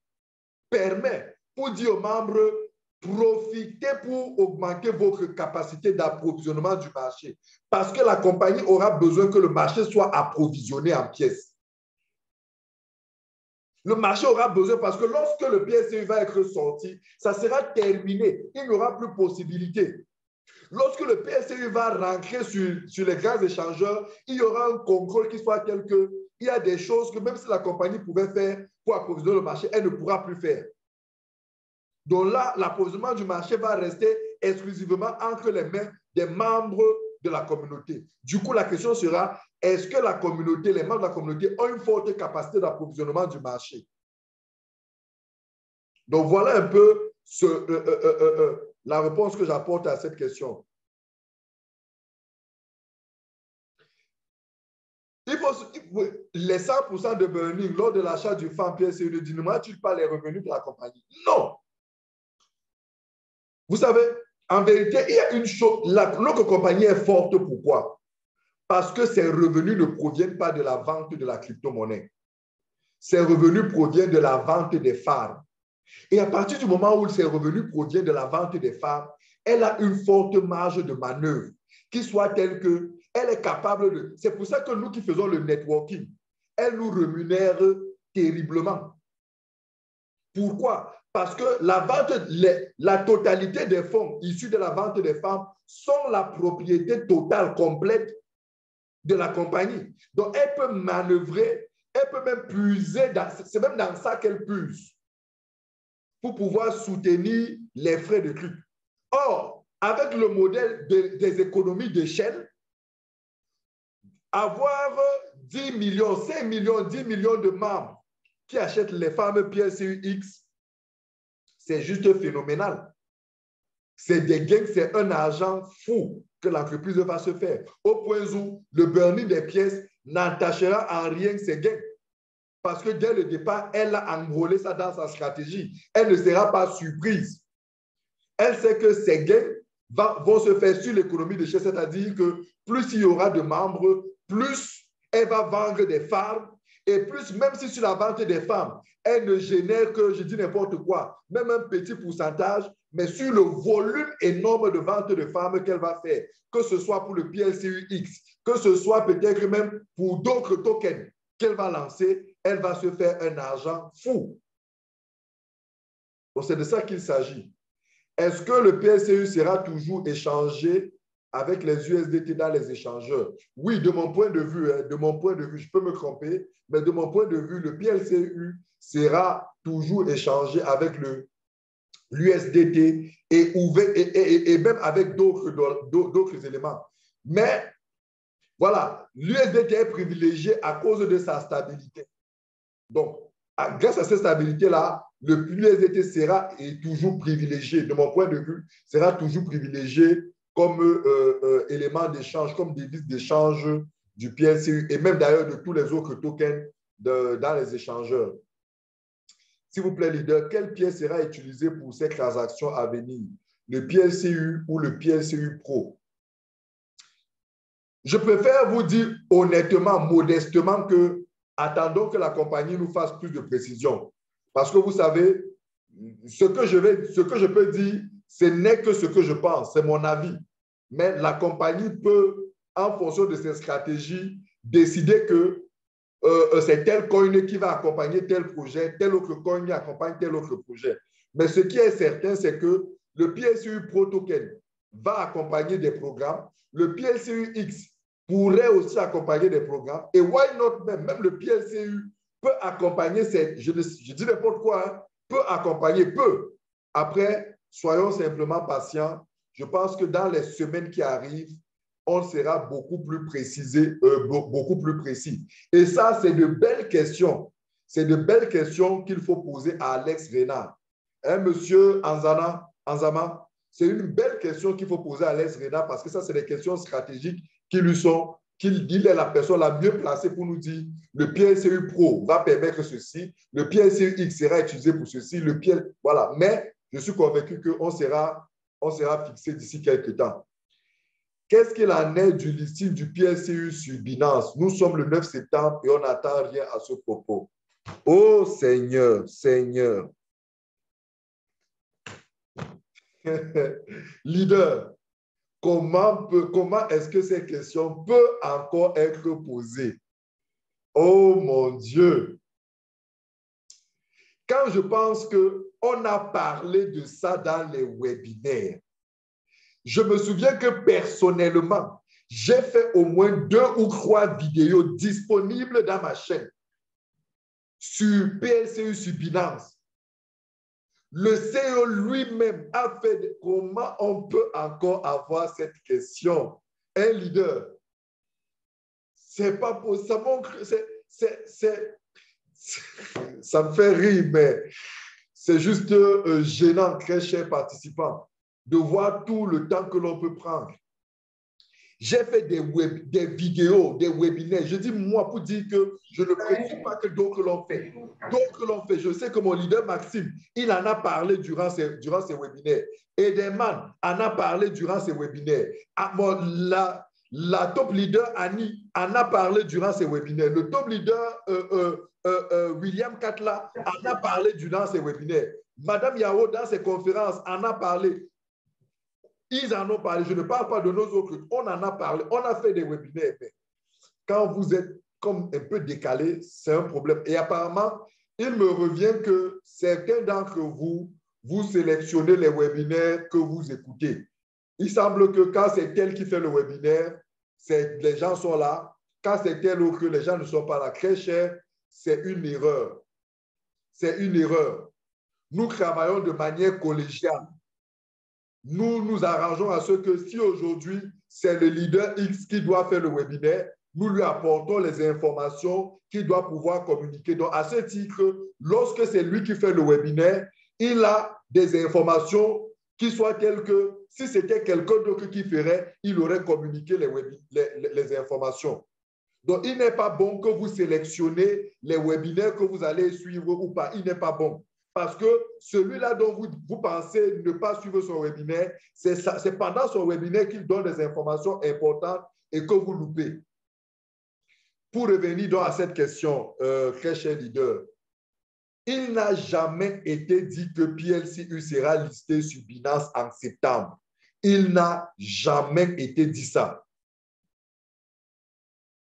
permet pour dire aux membres, profitez pour augmenter votre capacité d'approvisionnement du marché. Parce que la compagnie aura besoin que le marché soit approvisionné en pièces. Le marché aura besoin parce que lorsque le PLCU va être sorti, ça sera terminé. Il n'y aura plus possibilité. Lorsque le PLCU va rentrer sur les grands échangeurs, il y aura un contrôle qui soit tel que il y a des choses que même si la compagnie pouvait faire pour approvisionner le marché, elle ne pourra plus faire. Donc là, l'approvisionnement du marché va rester exclusivement entre les mains des membres de la communauté. Du coup, la question sera, est-ce que la communauté, les membres de la communauté ont une forte capacité d'approvisionnement du marché? Donc voilà un peu la réponse que j'apporte à cette question. Les 100% de burning lors de l'achat du FAM PSU ne diminuera-t-il pas les revenus de la compagnie? Non. Vous savez, en vérité, il y a une chose, notre compagnie est forte, pourquoi? Parce que ses revenus ne proviennent pas de la vente de la crypto-monnaie. Ses revenus proviennent de la vente des phares. Et à partir du moment où ses revenus proviennent de la vente des phares, elle a une forte marge de manœuvre qui soit telle qu'elle est capable de... C'est pour ça que nous qui faisons le networking, elle nous rémunère terriblement. Pourquoi? Parce que la totalité des fonds issus de la vente des femmes sont la propriété totale, complète de la compagnie. Donc, elle peut manœuvrer, elle peut même puiser, c'est même dans ça qu'elle puise, pour pouvoir soutenir les frais de truc. Or, avec le modèle des économies d'échelle, avoir 10 millions, 5 millions, 10 millions de membres qui achètent les fameux PSUX, c'est juste phénoménal. C'est des gains, c'est un argent fou que l'entreprise va se faire. Au point où le burning des pièces n'entachera en rien ces gains. Parce que dès le départ, elle a enrôlé ça dans sa stratégie. Elle ne sera pas surprise. Elle sait que ces gains vont se faire sur l'économie de chez, c'est-à-dire que plus il y aura de membres, plus elle va vendre des femmes, et plus, même si sur la vente des femmes, elle ne génère que, je dis n'importe quoi, même un petit pourcentage, mais sur le volume énorme de vente de femmes qu'elle va faire, que ce soit pour le PLCUX, que ce soit peut-être même pour d'autres tokens qu'elle va lancer, elle va se faire un argent fou. Donc, c'est de ça qu'il s'agit. Est-ce que le PSCU sera toujours échangé avec les USDT dans les échangeurs? Oui, de mon point de vue, je peux me tromper, mais de mon point de vue, le PLCU sera toujours échangé avec l'USDT et même avec d'autres éléments. Mais voilà, l'USDT est privilégié à cause de sa stabilité. Donc, grâce à cette stabilité-là, l'USDT sera toujours privilégié, de mon point de vue, sera toujours privilégié comme élément d'échange, comme devise d'échange du PLCU et même d'ailleurs de tous les autres tokens dans les échangeurs. S'il vous plaît, leader, quelle pièce sera utilisée pour ces transactions à venir? Le PLCU ou le PLCU Pro? Je préfère vous dire honnêtement, modestement que attendons que la compagnie nous fasse plus de précision. Parce que vous savez, ce que je peux dire, ce n'est que ce que je pense, c'est mon avis. Mais la compagnie peut, en fonction de ses stratégies, décider que c'est tel coin qui va accompagner tel projet, tel autre coin qui accompagne tel autre projet. Mais ce qui est certain, c'est que le PLCU Pro Token va accompagner des programmes. Le PLCU X pourrait aussi accompagner des programmes. Et why not même le PLCU peut accompagner, je dis n'importe quoi, hein, peut accompagner, peut. Après, soyons simplement patients. Je pense que dans les semaines qui arrivent, on sera beaucoup plus précisé, beaucoup plus précis. Et ça, c'est de belles questions. C'est de belles questions qu'il faut poser à Alex Renard. Hein, monsieur Anzama, c'est une belle question qu'il faut poser à Alex Renard parce que ça, c'est des questions stratégiques qui lui sont, qu'il est la personne la mieux placée pour nous dire le PLCU Pro va permettre ceci, le PLCU X sera utilisé pour ceci, voilà. Mais je suis convaincu qu'on sera fixé d'ici quelques temps. Qu'est-ce qu'il en est du listing du PLCU sur Binance? Nous sommes le 9 septembre et on n'attend rien à ce propos. Oh Seigneur, Seigneur. Leader, comment est-ce que ces questions peuvent encore être posées? Oh mon Dieu. Quand je pense qu'on a parlé de ça dans les webinaires, je me souviens que personnellement, j'ai fait au moins 2 ou 3 vidéos disponibles dans ma chaîne sur PLCU sur Binance. Le CEO lui-même a fait. Comment on peut encore avoir cette question? Un leader, c'est pas possible. Ça montre, ça me fait rire, mais c'est juste gênant, très chers participants, de voir tout le temps que l'on peut prendre. J'ai fait des vidéos, des webinaires. Je dis moi pour dire que je ne précise pas que d'autres l'ont fait. D'autres l'ont fait. Je sais que mon leader Maxime, il en a parlé durant ses webinaires. Edelman en a parlé durant ses webinaires. La top leader Annie en a parlé durant ses webinaires. Le top leader William Katla en a parlé durant ses webinaires. Madame Yao, dans ses conférences, en a parlé. Ils en ont parlé. Je ne parle pas de nos autres. On en a parlé. On a fait des webinaires. Mais quand vous êtes comme un peu décalé, c'est un problème. Et apparemment, il me revient que certains d'entre vous, vous sélectionnez les webinaires que vous écoutez. Il semble que quand c'est tel qui fait le webinaire, les gens sont là. Quand c'est tel ou que les gens ne sont pas là, très cher, c'est une erreur. C'est une erreur. Nous travaillons de manière collégiale. Nous nous arrangeons à ce que si aujourd'hui, c'est le leader X qui doit faire le webinaire, nous lui apportons les informations qu'il doit pouvoir communiquer. Donc, à ce titre, lorsque c'est lui qui fait le webinaire, il a des informations qui soient telles que si c'était quelqu'un d'autre qui ferait, il aurait communiqué les informations. Donc, il n'est pas bon que vous sélectionnez les webinaires que vous allez suivre ou pas. Il n'est pas bon. Parce que celui-là dont vous pensez ne pas suivre son webinaire, c'est pendant son webinaire qu'il donne des informations importantes et que vous loupez. Pour revenir donc à cette question, très cher leader, il n'a jamais été dit que PLCU sera listé sur Binance en septembre. Il n'a jamais été dit ça.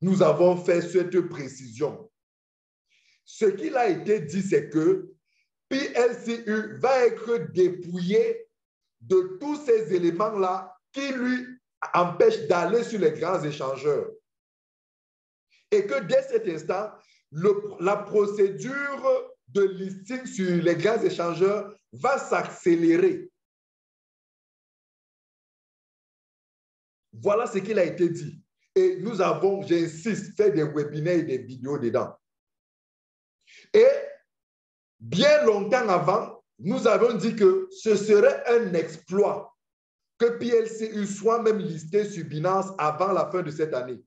Nous avons fait cette précision. Ce qu'il a été dit, c'est que PLCU va être dépouillé de tous ces éléments-là qui lui empêchent d'aller sur les grands échangeurs. Et que dès cet instant, la procédure de listing sur les grands échangeurs va s'accélérer. Voilà ce qu'il a été dit. Et nous avons, j'insiste, fait des webinaires et des vidéos dedans. Et bien longtemps avant, nous avons dit que ce serait un exploit que PLCU soit même listé sur Binance avant la fin de cette année.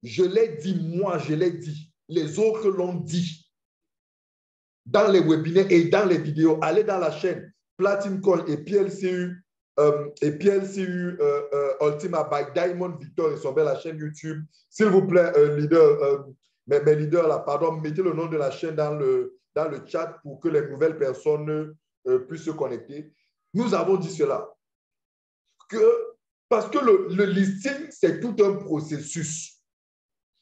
Je l'ai dit, moi, je l'ai dit. Les autres l'ont dit. Dans les webinaires et dans les vidéos, allez dans la chaîne Platinum Coin et PLCU Ultima by Diamond Victor et son bel la chaîne YouTube. S'il vous plaît, leader, mes leaders là, pardon, mettez le nom de la chaîne dans le chat pour que les nouvelles personnes puissent se connecter. Nous avons dit cela. Parce que le listing, c'est tout un processus.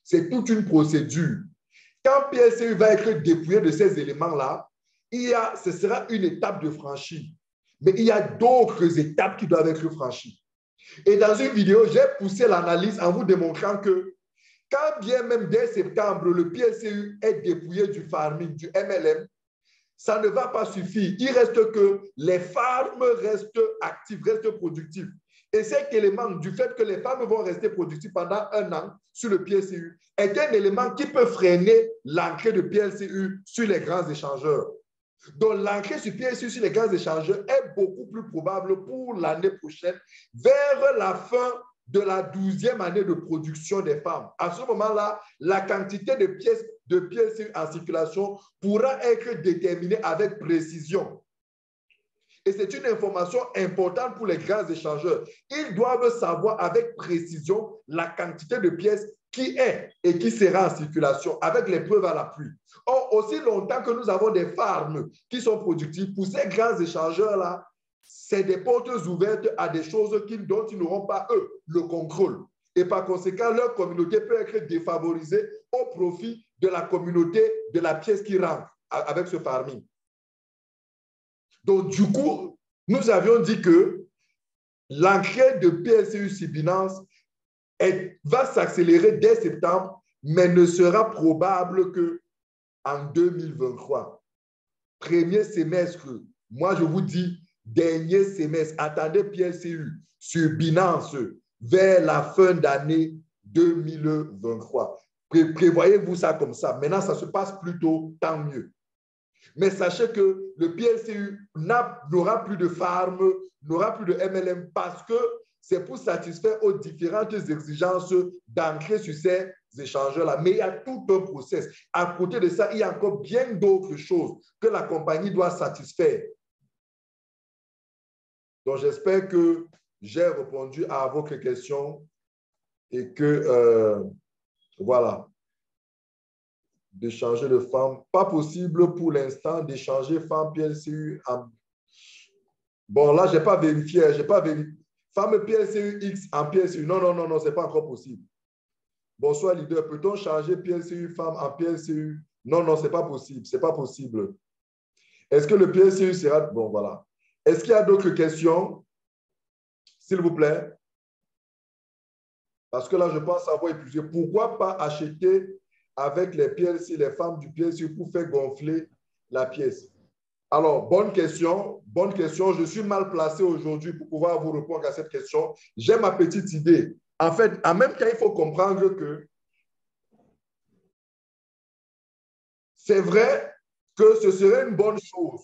C'est toute une procédure. Quand PLCU va être dépouillé de ces éléments-là, ce sera une étape de franchie. Mais il y a d'autres étapes qui doivent être franchies. Et dans une vidéo, j'ai poussé l'analyse en vous démontrant que quand bien même dès septembre, le PLCU est dépouillé du farming, du MLM, ça ne va pas suffire. Il reste que les farms restent actifs, restent productifs. Et cet élément du fait que les femmes vont rester productives pendant 1 an sur le PLCU est un élément qui peut freiner l'entrée de PLCU sur les grands échangeurs. Donc, l'entrée sur PLCU sur les grands échangeurs est beaucoup plus probable pour l'année prochaine, vers la fin de la 12e année de production des femmes. À ce moment-là, la quantité de pièces de PLCU en circulation pourra être déterminée avec précision. Et c'est une information importante pour les grands échangeurs. Ils doivent savoir avec précision la quantité de pièces qui est et qui sera en circulation avec les preuves à l'appui. Or, aussi longtemps que nous avons des farms qui sont productifs, pour ces grands échangeurs-là, c'est des portes ouvertes à des choses dont ils n'auront pas, eux, le contrôle. Et par conséquent, leur communauté peut être défavorisée au profit de la communauté de la pièce qui rentre avec ce farming. Donc, du coup, nous avions dit que l'entrée de PLCU sur Binance va s'accélérer dès septembre, mais ne sera probable qu'en 2023. Premier semestre Moi, je vous dis, dernier semestre, attendez PLCU sur Binance vers la fin d'année 2023. Prévoyez-vous ça comme ça. Maintenant, ça se passe plutôt, tant mieux. Mais sachez que le PLCU n'aura plus de farm, n'aura plus de MLM parce que c'est pour satisfaire aux différentes exigences d'ancrer sur ces échangeurs-là. Mais il y a tout un process. À côté de ça, il y a encore bien d'autres choses que la compagnie doit satisfaire. Donc, j'espère que j'ai répondu à votre question et que, voilà, d'échanger de femmes. Pas possible pour l'instant d'échanger femmes PLCU. Bon, là, je n'ai pas vérifié. J'ai pas vérifié. Femme PLCU X en PLCU. Non, non, non, non, ce n'est pas encore possible. Bonsoir, leader. Peut-on changer PLCU femme en PLCU? Non, non, ce n'est pas possible. Ce n'est pas possible. Est-ce que le PLCU sera... Bon, voilà. Est-ce qu'il y a d'autres questions? S'il vous plaît. Parce que là, je pense avoir épuisé. Pourquoi pas acheter avec les PLC, les femmes du PLC pour faire gonfler la pièce? Alors, bonne question, bonne question. Je suis mal placé aujourd'hui pour pouvoir vous répondre à cette question. J'ai ma petite idée. En fait, en même temps, il faut comprendre que c'est vrai que ce serait une bonne chose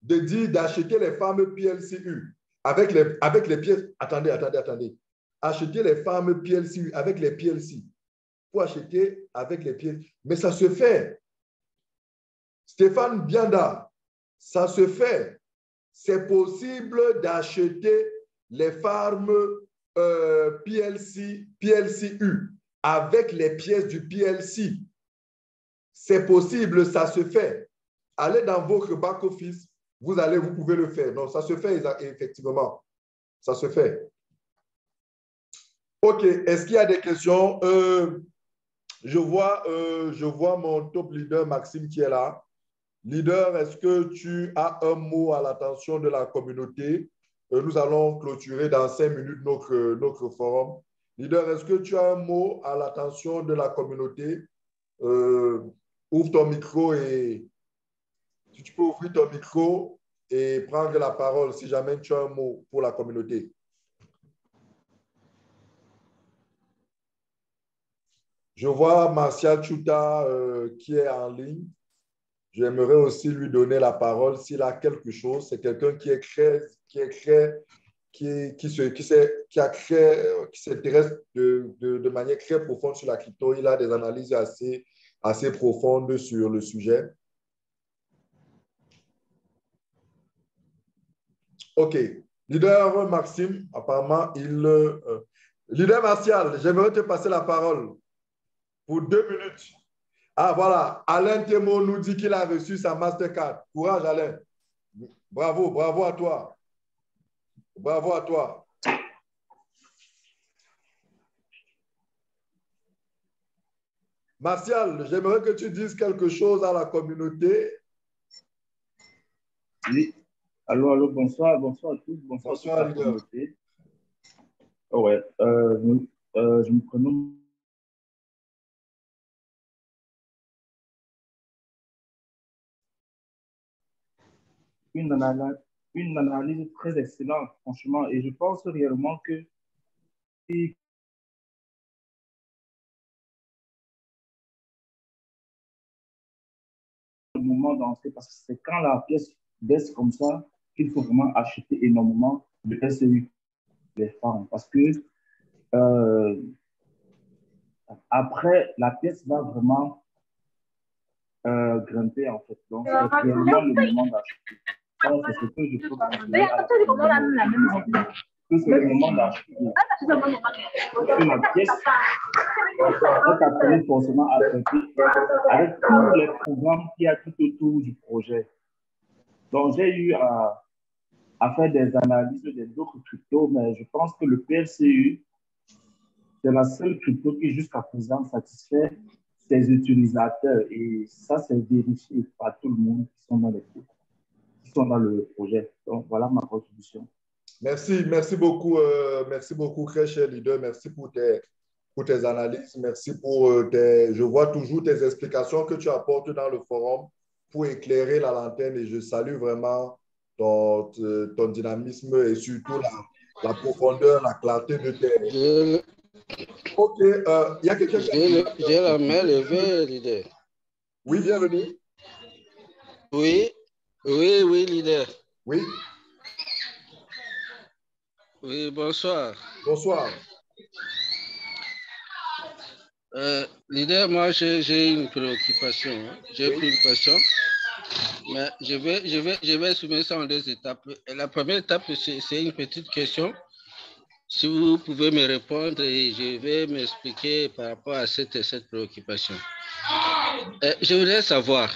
de dire d'acheter les femmes PLCU avec les pièces. Attendez, attendez, attendez. Acheter les femmes PLCU avec les PLC pour acheter avec les pièces. Mais ça se fait. Stéphane Bianda, ça se fait. C'est possible d'acheter les farms PLCU avec les pièces du PLC. C'est possible, ça se fait. Allez dans votre back-office, vous pouvez le faire. Donc, ça se fait effectivement. Ça se fait. OK. Est-ce qu'il y a des questions? Je vois mon top leader, Maxime, qui est là. Leader, est-ce que tu as un mot à l'attention de la communauté? Nous allons clôturer dans 5 minutes notre forum. Leader, est-ce que tu as un mot à l'attention de la communauté? Ouvre ton micro et si tu peux ouvrir ton micro et prendre la parole si jamais tu as un mot pour la communauté. Je vois Martial Chuta qui est en ligne. J'aimerais aussi lui donner la parole s'il a quelque chose. C'est quelqu'un qui s'intéresse de manière très profonde sur la crypto. Il a des analyses assez profondes sur le sujet. OK. Leader Maxime, apparemment, Leader Martial, j'aimerais te passer la parole pour 2 minutes. Ah, voilà. Alain Thémo nous dit qu'il a reçu sa Mastercard. Courage, Alain. Bravo, bravo à toi. Bravo à toi. Martial, j'aimerais que tu dises quelque chose à la communauté.
Oui. Allô, allô, bonsoir, bonsoir à tous, bonsoir à toute la communauté. Oh ouais, je me prénomme. Une analyse très excellente, franchement, et je pense réellement que le moment d'entrer, parce que c'est quand la pièce baisse comme ça qu'il faut vraiment acheter énormément de SEU, les femmes, parce que après, la pièce va vraiment grimper en fait. Donc, c'est vraiment le moment d'acheter. C'est ce que je peux conseiller à la communauté. Que c'est le moment d'acheter. Que la pièce est appelée forcément à traiter avec tous les programmes qu'il y a tout autour du projet. Donc, j'ai eu à faire des analyses d'autres cryptos, mais je pense que le PLCU, c'est la seule crypto qui, jusqu'à présent, satisfait ses utilisateurs. Et ça, c'est vérifié par tout le monde qui sont dans le projet. Donc, voilà ma contribution.
Merci beaucoup, très cher leader. Merci pour tes analyses. Merci pour je vois toujours tes explications que tu apportes dans le forum pour éclairer la lanterne et je salue vraiment ton dynamisme et surtout la profondeur, la clarté de tes... Ok, il y a quelqu'un qui a...
J'ai la main levée, leader.
Oui, bienvenue.
Oui, leader.
Oui.
Oui, bonsoir.
Bonsoir.
Leader, moi, j'ai une préoccupation. Hein. J'ai pris une question. Mais je vais soumettre ça en deux étapes. La première étape, c'est une petite question. Si vous pouvez me répondre, et je vais m'expliquer par rapport à cette préoccupation. Je voudrais savoir,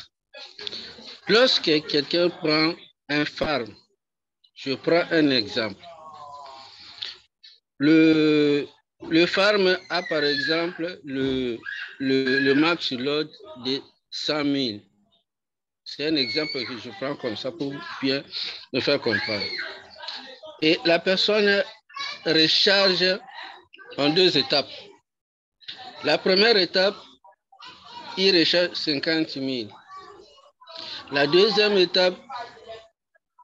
lorsque quelqu'un prend un pharm, je prends un exemple. Le pharm a par exemple le max load de 100 000. C'est un exemple que je prends comme ça pour bien me faire comprendre. Et la personne recharge en deux étapes. La première étape, il recharge 50 000. La deuxième étape,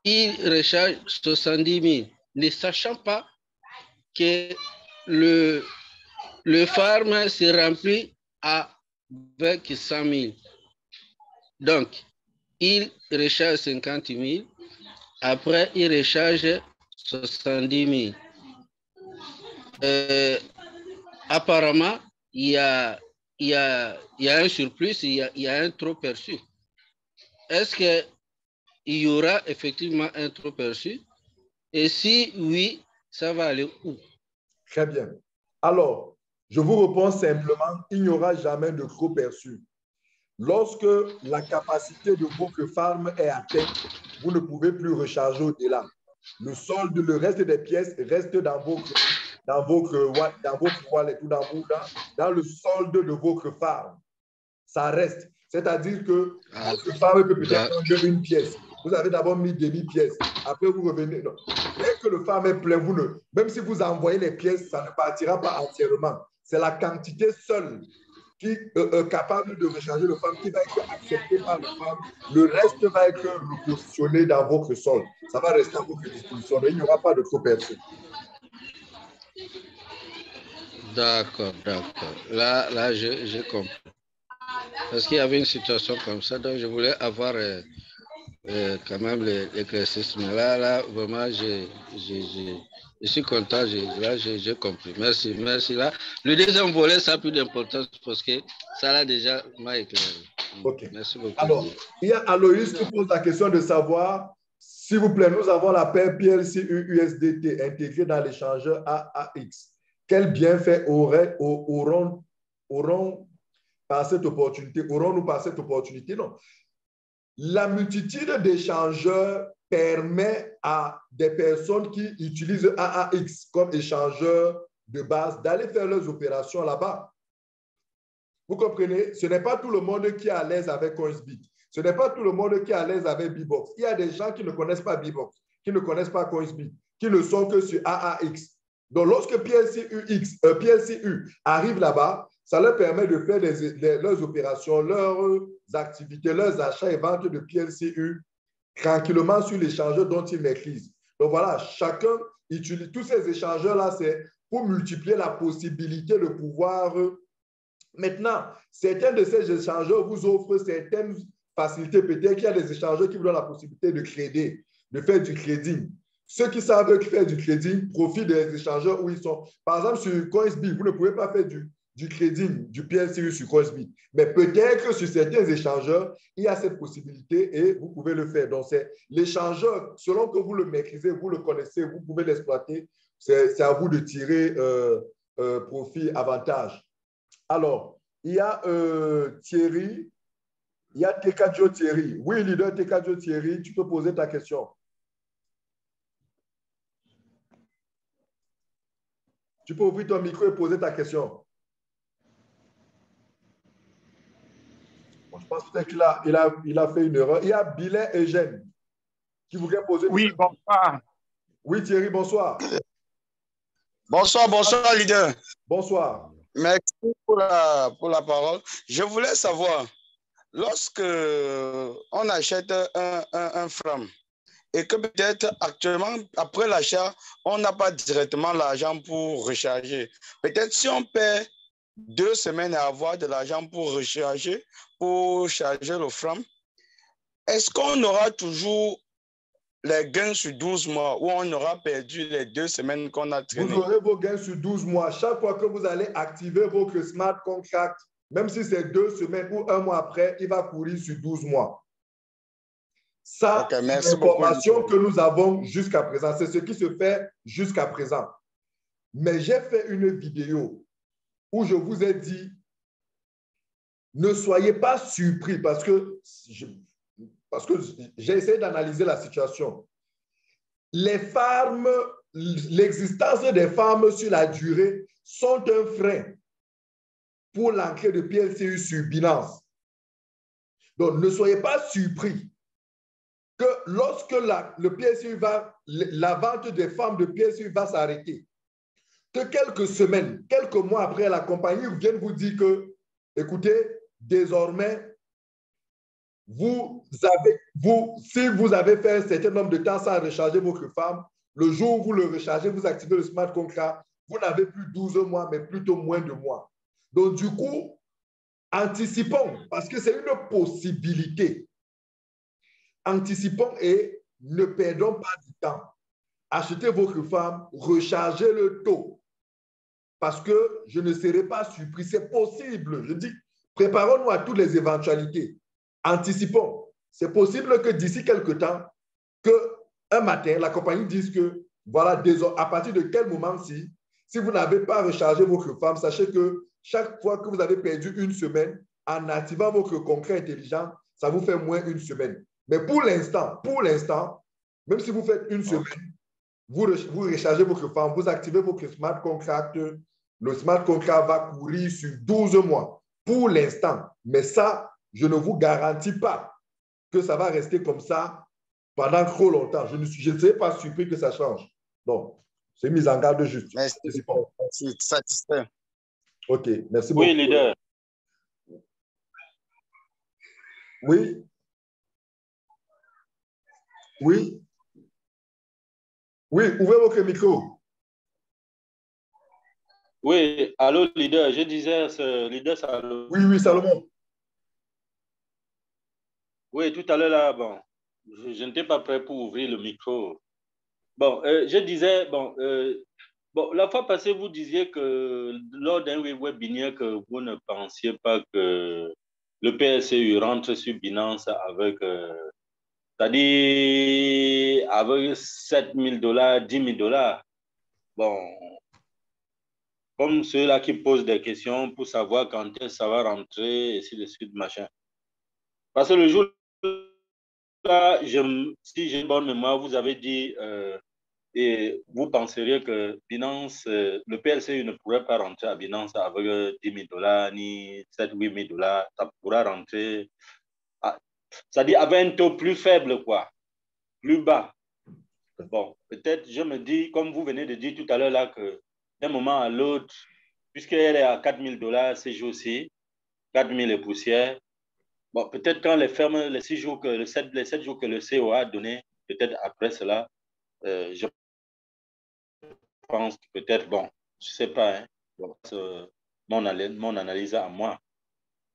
il recharge 70 000, ne sachant pas que le pharm se remplit avec 100 000. Donc, il recharge 50 000, après il recharge 70 000. Apparemment, il y a un surplus, il y a un trop perçu. Est-ce qu'il y aura effectivement un trop perçu? Et si oui, ça va aller où?
Très bien. Alors, je vous réponds simplement, il n'y aura jamais de trop perçu. Lorsque la capacité de votre farm est atteinte, vous ne pouvez plus recharger au-delà. Le solde, le reste des pièces reste dans votre wallet ou dans le solde de votre farm. Ça reste. C'est-à-dire que votre farm peut peut-être prendre une pièce. Vous avez d'abord mis demi-pièce. Après, vous revenez. Non. Dès que le farm est plein, même si vous envoyez les pièces, ça ne partira pas entièrement. C'est la quantité seule qui est capable de recharger le farm, qui va être accepté par le farm. Le reste va être repositionné dans votre sol. Ça va rester à votre disposition. Il n'y aura pas de trop perçu.
D'accord. Là, j'ai compris. Parce qu'il y avait une situation comme ça, donc je voulais avoir quand même l'éclaircissement. Là, vraiment, je suis content. Là, j'ai compris. Merci. Là, le deuxième volet, ça a plus d'importance parce que ça, là, déjà, m'a éclairé.
OK.
Merci beaucoup.
Alors, il y a Aloïs qui pose la question de savoir, s'il vous plaît, nous avons la paire PLC-USDT intégrée dans l'échangeur AAX. Quel bienfait auront par cette opportunité? Aurons-nous par cette opportunité? Non. La multitude d'échangeurs permet à des personnes qui utilisent AAX comme échangeur de base d'aller faire leurs opérations là-bas. Vous comprenez? Ce n'est pas tout le monde qui est à l'aise avec Coinsbit. Ce n'est pas tout le monde qui est à l'aise avec Bbox. Il y a des gens qui ne connaissent pas Bbox, qui ne connaissent pas Coinsbit, qui ne sont que sur AAX. Donc, lorsque PLCU arrive là-bas, ça leur permet de faire leurs opérations, leurs activités, leurs achats et ventes de PLCU tranquillement sur l'échangeur dont ils maîtrisent. Donc, voilà, chacun utilise tous ces échangeurs-là, c'est pour multiplier la possibilité de pouvoir... Maintenant, certains de ces échangeurs vous offrent certaines facilités. Peut-être qu'il y a des échangeurs qui vous donnent la possibilité de crédit, de faire du crédit. Ceux qui savent faire du crédit profitent des échangeurs où ils sont. Par exemple, sur Coinsbit, vous ne pouvez pas faire du crédit, du PLCU sur Coinsbit. Mais peut-être que sur certains échangeurs, il y a cette possibilité et vous pouvez le faire. Donc, c'est l'échangeur, selon que vous le maîtrisez, vous le connaissez, vous pouvez l'exploiter. C'est à vous de tirer profit, avantage. Alors, il y a Thierry, il y a Tekadjo Thierry. Oui, leader Tekadjo Thierry, tu peux poser ta question. Tu peux ouvrir ton micro et poser ta question. Bon, je pense peut-être qu'il a fait une erreur. Il y a Bilet Eugène qui voudrait poser.
Oui, bonsoir.
Oui, Thierry, bonsoir.
Bonsoir, leader.
Bonsoir.
Merci pour la parole. Je voulais savoir, lorsque on achète un FRAM et que peut-être actuellement, après l'achat, on n'a pas directement l'argent pour recharger. Peut-être si on paie 2 semaines à avoir de l'argent pour recharger, pour charger le franc, est-ce qu'on aura toujours les gains sur 12 mois ou on aura perdu les 2 semaines qu'on a traîné?
Vous aurez vos gains sur 12 mois. Chaque fois que vous allez activer votre smart contract, même si c'est 2 semaines ou 1 mois après, il va courir sur 12 mois. Ça, c'est l'information que nous avons jusqu'à présent. C'est ce qui se fait jusqu'à présent. Mais j'ai fait une vidéo où je vous ai dit, ne soyez pas surpris parce que j'ai essayé d'analyser la situation. Les farms, l'existence des farms sur la durée sont un frein pour l'entrée de PLCU sur Binance. Donc, ne soyez pas surpris que lorsque le PLCU la vente des farms de PLCU va s'arrêter, que quelques semaines, quelques mois après, la compagnie vienne vous dire que, écoutez, désormais, si vous avez fait un certain nombre de temps sans recharger votre farm, le jour où vous le rechargez, vous activez le smart contract, vous n'avez plus 12 mois, mais plutôt moins de mois. Donc, du coup, anticipons, parce que c'est une possibilité. Anticipons et ne perdons pas du temps. Achetez votre farm, rechargez le taux. Parce que je ne serai pas surpris. C'est possible. Je dis, préparons-nous à toutes les éventualités. Anticipons. C'est possible que d'ici quelques temps, qu'un matin, la compagnie dise que, voilà, à partir de quel moment-ci, si vous n'avez pas rechargé votre farm, sachez que chaque fois que vous avez perdu une semaine, en activant votre contrat intelligent, ça vous fait moins une semaine. Mais pour l'instant, même si vous faites une semaine, vous rechargez votre farm, vous activez votre smart contract, le smart contract va courir sur 12 mois pour l'instant. Mais ça, je ne vous garantis pas que ça va rester comme ça pendant trop longtemps. Je ne serai pas surpris que ça change. Donc, c'est mise en garde juste.
Merci. Satisfait.
OK, merci beaucoup.
Oui, leader.
Oui. Oui. Oui, ouvrez votre micro.
Oui, allô, leader. Je disais, leader Salomon.
Oui, Salomon.
Oui, tout à l'heure, là, bon, je n'étais pas prêt pour ouvrir le micro. Bon, je disais, bon, la fois passée, vous disiez que lors d'un webinaire, que vous ne pensiez pas que le PSCU rentre sur Binance avec, c'est-à-dire avec 7 000 $, 10 000 $. Bon, comme ceux-là qui posent des questions pour savoir quand est-ce que ça va rentrer, et ainsi de suite, machin. Parce que le jour là, si j'ai une bonne mémoire, vous avez dit, et vous penseriez que Binance, le PLCU ne pourrait pas rentrer à Binance avec 10 000 $, ni 7 000 8 000 $. Ça pourra rentrer, c'est-à-dire avec un taux plus faible, quoi, plus bas. Bon, peut-être, je me dis, comme vous venez de dire tout à l'heure là, que d'un moment à l'autre, puisqu'elle est à 4 000 $ ces jours-ci, 4 000 et poussières, bon, peut-être quand les fermes, les 7 jours que le COA a donné, peut-être après cela, je pense que peut-être, bon, je ne sais pas, hein, bon, mon analyse à moi,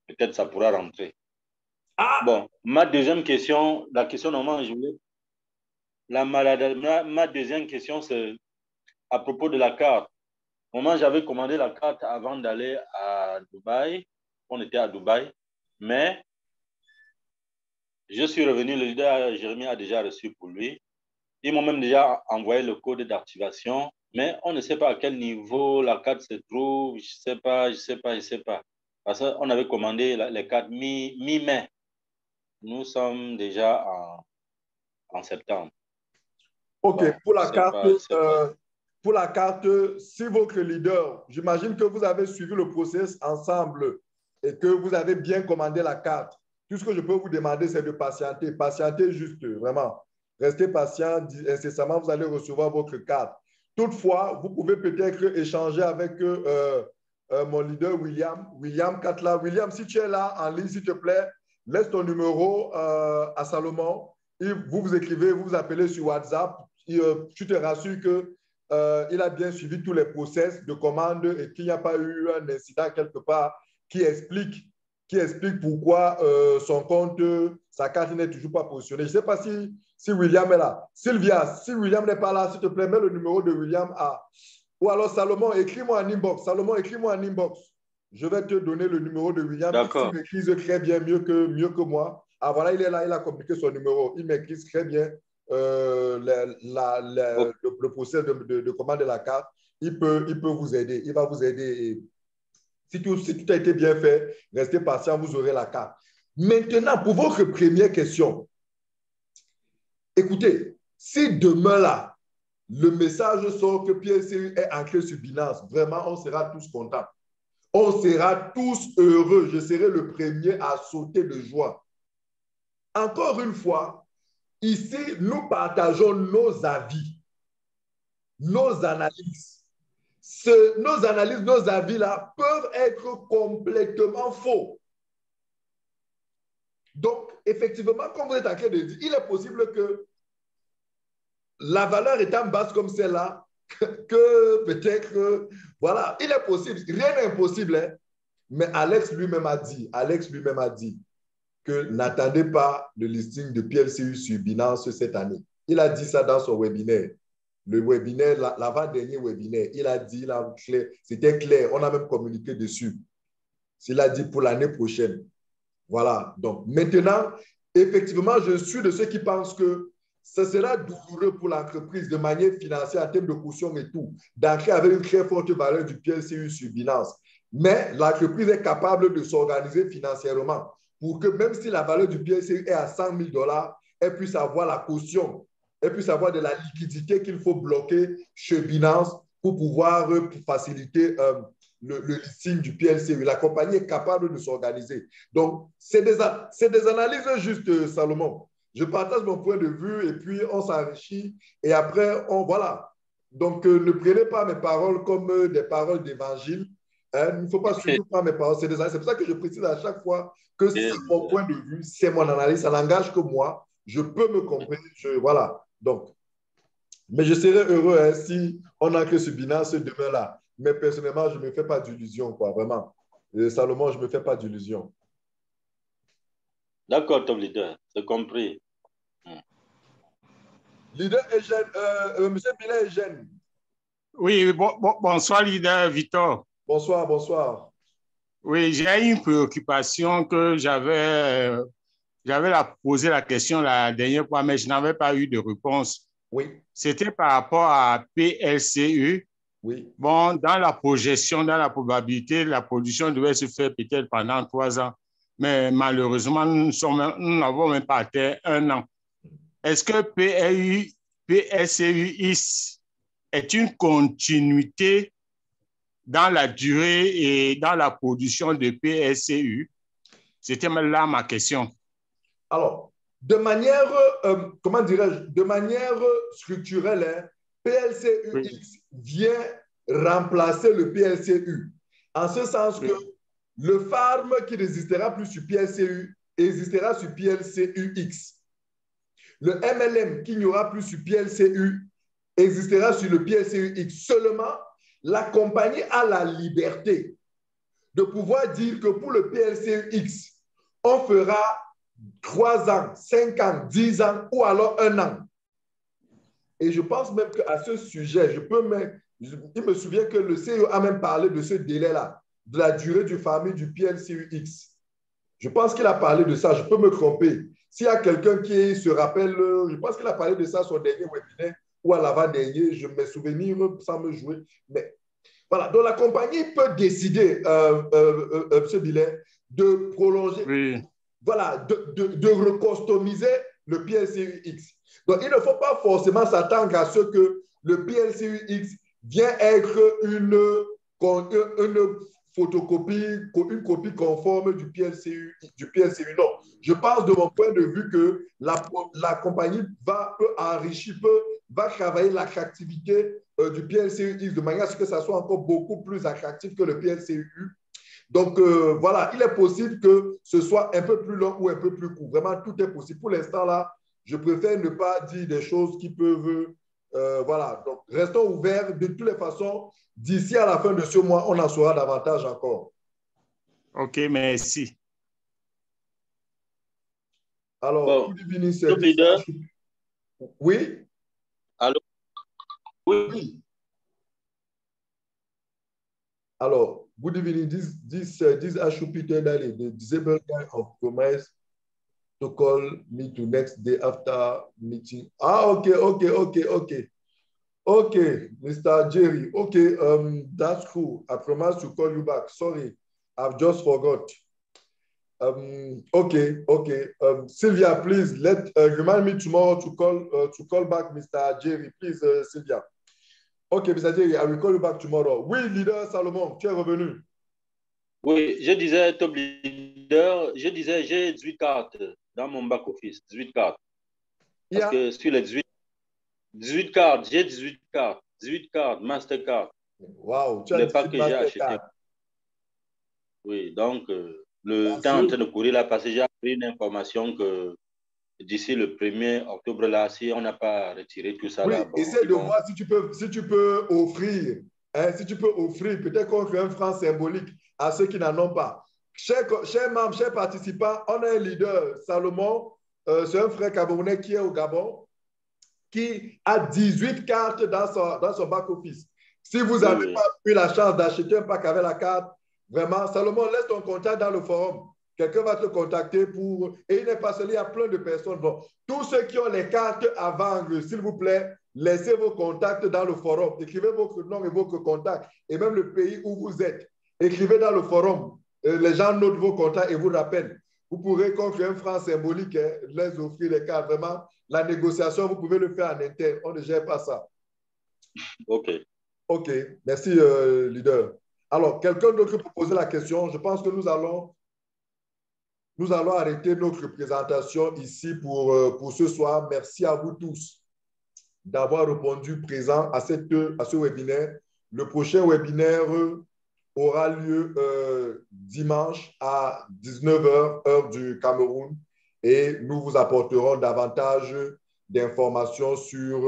peut-être ça pourra rentrer. Bon, ma deuxième question, la question normalement, ma deuxième question, c'est à propos de la carte. Moi, j'avais commandé la carte avant d'aller à Dubaï. On était à Dubaï, mais je suis revenu, le leader Jérémy a déjà reçu pour lui. Ils m'ont même déjà envoyé le code d'activation, mais on ne sait pas à quel niveau la carte se trouve. Je ne sais pas. Parce qu'on avait commandé les cartes mi-mai. Nous sommes déjà en septembre.
OK, bon, pour la carte, si votre leader, j'imagine que vous avez suivi le process ensemble et que vous avez bien commandé la carte. Tout ce que je peux vous demander, c'est de patienter. Patienter juste, vraiment. Restez patient, incessamment, vous allez recevoir votre carte. Toutefois, vous pouvez peut-être échanger avec mon leader William Katla. William, si tu es là en ligne, s'il te plaît, laisse ton numéro à Salomon. vous vous écrivez, vous vous appelez sur WhatsApp, tu te rassures que il a bien suivi tous les process de commande et qu'il n'y a pas eu un incident quelque part qui explique pourquoi son compte, sa carte n'est toujours pas positionnée. Je ne sais pas si William est là. Sylvia, si William n'est pas là, s'il te plaît, mets le numéro de William à... Ou alors Salomon, écris-moi en inbox. Salomon, écris-moi en inbox. Je vais te donner le numéro de William.
D'accord.
Il maîtrise très bien, mieux que moi. Ah voilà, il est là, il a communiqué son numéro. Il maîtrise très bien le processus de commande de la carte. Il peut vous aider. Il va vous aider. Et si tout a été bien fait, restez patient, vous aurez la carte. Maintenant, pour votre première question, écoutez, si demain là, le message sort que PLCU est ancré sur Binance, vraiment, on sera tous contents. On sera tous heureux. Je serai le premier à sauter de joie. Encore une fois, ici, nous partageons nos avis, nos analyses. Nos analyses, nos avis-là peuvent être complètement faux. Donc, effectivement, comme vous êtes en train de dire, il est possible que la valeur étant basse comme celle-là, que peut-être, voilà, il est possible, rien n'est impossible, hein? Mais Alex lui-même a dit que n'attendez pas le listing de PLCU sur Binance cette année. Il a dit ça dans son webinaire. Le webinaire, l'avant-dernier webinaire, il a dit, c'était clair, on a même communiqué dessus. Il a dit pour l'année prochaine. Voilà. Donc, maintenant, effectivement, je suis de ceux qui pensent que ce sera douloureux pour l'entreprise de manière financière, en termes de caution et tout, d'entrer avec une très forte valeur du PLCU sur Binance. Mais l'entreprise est capable de s'organiser financièrement pour que même si la valeur du PLCU est à 100 000 $, elle puisse avoir la caution, elle puisse avoir de la liquidité qu'il faut bloquer chez Binance pour pouvoir faciliter le listing du PLCU. La compagnie est capable de s'organiser. Donc, c'est des analyses justes, Salomon. Je partage mon point de vue et puis on s'enrichit et après, voilà. Donc, ne prenez pas mes paroles comme des paroles d'évangile. Hein? Il ne faut pas surtout prendre mes paroles. C'est pour ça que je précise à chaque fois que c'est mon point de vue, c'est mon analyse, ça n'engage que moi. Je peux me comprendre. Voilà. Donc, mais je serais heureux hein, si on a que ce Binance demain-là. Mais personnellement, je ne me fais pas d'illusions, quoi, vraiment. Salomon, je ne me fais pas d'illusions.
D'accord, top leader, c'est compris.
Leader Eugène, monsieur Binet Eugène.
Oui, bonsoir, leader Victor.
Bonsoir, bonsoir.
Oui, j'ai une préoccupation que j'avais posé la question la dernière fois, mais je n'avais pas eu de réponse.
Oui.
C'était par rapport à PLCU.
Oui.
Bon, dans la projection, dans la probabilité, la production devait se faire peut-être pendant 3 ans. Mais malheureusement, nous n'avons même pas atteint 1 an. Est-ce que PLCUX est une continuité dans la durée et dans la production de PLCU? C'était là ma question.
Alors, de manière, comment dirais-je, de manière structurelle, hein, PLCUX vient remplacer le PLCU. En ce sens que le farm qui n'existera plus sur PLCU existera sur PLCUX. Le MLM qui n'y aura plus sur PLCU existera sur le PLCUX. Seulement, la compagnie a la liberté de pouvoir dire que pour le PLCUX, on fera 3 ans, 5 ans, 10 ans ou alors 1 an. Et je pense même qu'à ce sujet, il me souvient que le CEO a même parlé de ce délai-là, de la durée du farming du PLCUX. Je pense qu'il a parlé de ça, je peux me tromper. S'il y a quelqu'un qui se rappelle, je pense qu'il a parlé de ça à son dernier webinaire ou à l'avant-dernier, mes souvenirs sans me jouer. Mais voilà, donc la compagnie peut décider, M. Billet, de prolonger, voilà, de recustomiser le PLCUX. Donc, il ne faut pas forcément s'attendre à ce que le PLCUX vienne être une photocopie, une copie conforme du PLCU. Non, je pense de mon point de vue que la compagnie peut enrichir, va travailler l'attractivité du PLCUX de manière à ce que ça soit encore beaucoup plus attractif que le PLCU. Donc, voilà, il est possible que ce soit un peu plus long ou un peu plus court. Vraiment, tout est possible. Pour l'instant, là, je préfère ne pas dire des choses qui peuvent... voilà, donc restons ouverts. De toutes les façons, d'ici à la fin de ce mois, on en saura davantage encore.
OK, merci.
Alors,
Bon,
good evening,
top leader.
Oui?
Allô? Oui.
Oui. Alors, good evening. This Ashu Peter Daly, the disabled guy of Promise, to call me to next day after meeting. Ah, okay. Okay, Mr. Jerry. Okay, that's cool. I promise to call you back. Sorry, I've just forgot. Okay. Sylvia, please remind me tomorrow to call back Mr. Jerry, please, Sylvia. Okay, Mr. Jerry, I will call you back tomorrow. Oui, leader Salomon, tu es revenu.
Oui, je disais, top leader, j'ai 18 cartes dans mon back-office, 18 cartes. Parce que sur les 18 cartes, j'ai 18 cartes, Mastercard.
Wow, tu as
les packs que j'ai achetés. Oui, donc le temps est en train de courir là parce que j'ai appris une information que d'ici le 1er octobre là, si on n'a pas retiré tout ça là.
Bon, essaie de voir si tu peux offrir, si tu peux offrir peut-être contre un franc symbolique à ceux qui n'en ont pas. Chers membres, chers participants, on a un leader, Salomon, c'est un frère camerounais qui est au Gabon, qui a 18 cartes dans son back-office. Si vous n'avez pas eu la chance d'acheter un pack avec la carte, vraiment, Salomon, laisse ton contact dans le forum. Quelqu'un va te contacter pour... Et il n'est pas seul, il y a plein de personnes. Bon, tous ceux qui ont les cartes à vendre, s'il vous plaît, laissez vos contacts dans le forum. Écrivez votre nom et votre contact. Et même le pays où vous êtes. Écrivez dans le forum. Les gens notent vos contacts et vous rappellent. Vous pourrez, contre un franc symbolique, les offrir les cartes. Vraiment, la négociation, vous pouvez le faire en interne. On ne gère pas ça. OK. Merci, leader. Alors, quelqu'un d'autre peut poser la question. Je pense que nous allons arrêter notre présentation ici pour ce soir. Merci à vous tous d'avoir répondu présent à ce webinaire. Le prochain webinaire aura lieu dimanche à 19h, heure du Cameroun, et nous vous apporterons davantage d'informations sur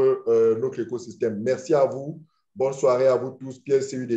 notre écosystème. Merci à vous. Bonne soirée à vous tous. Pierre CUD.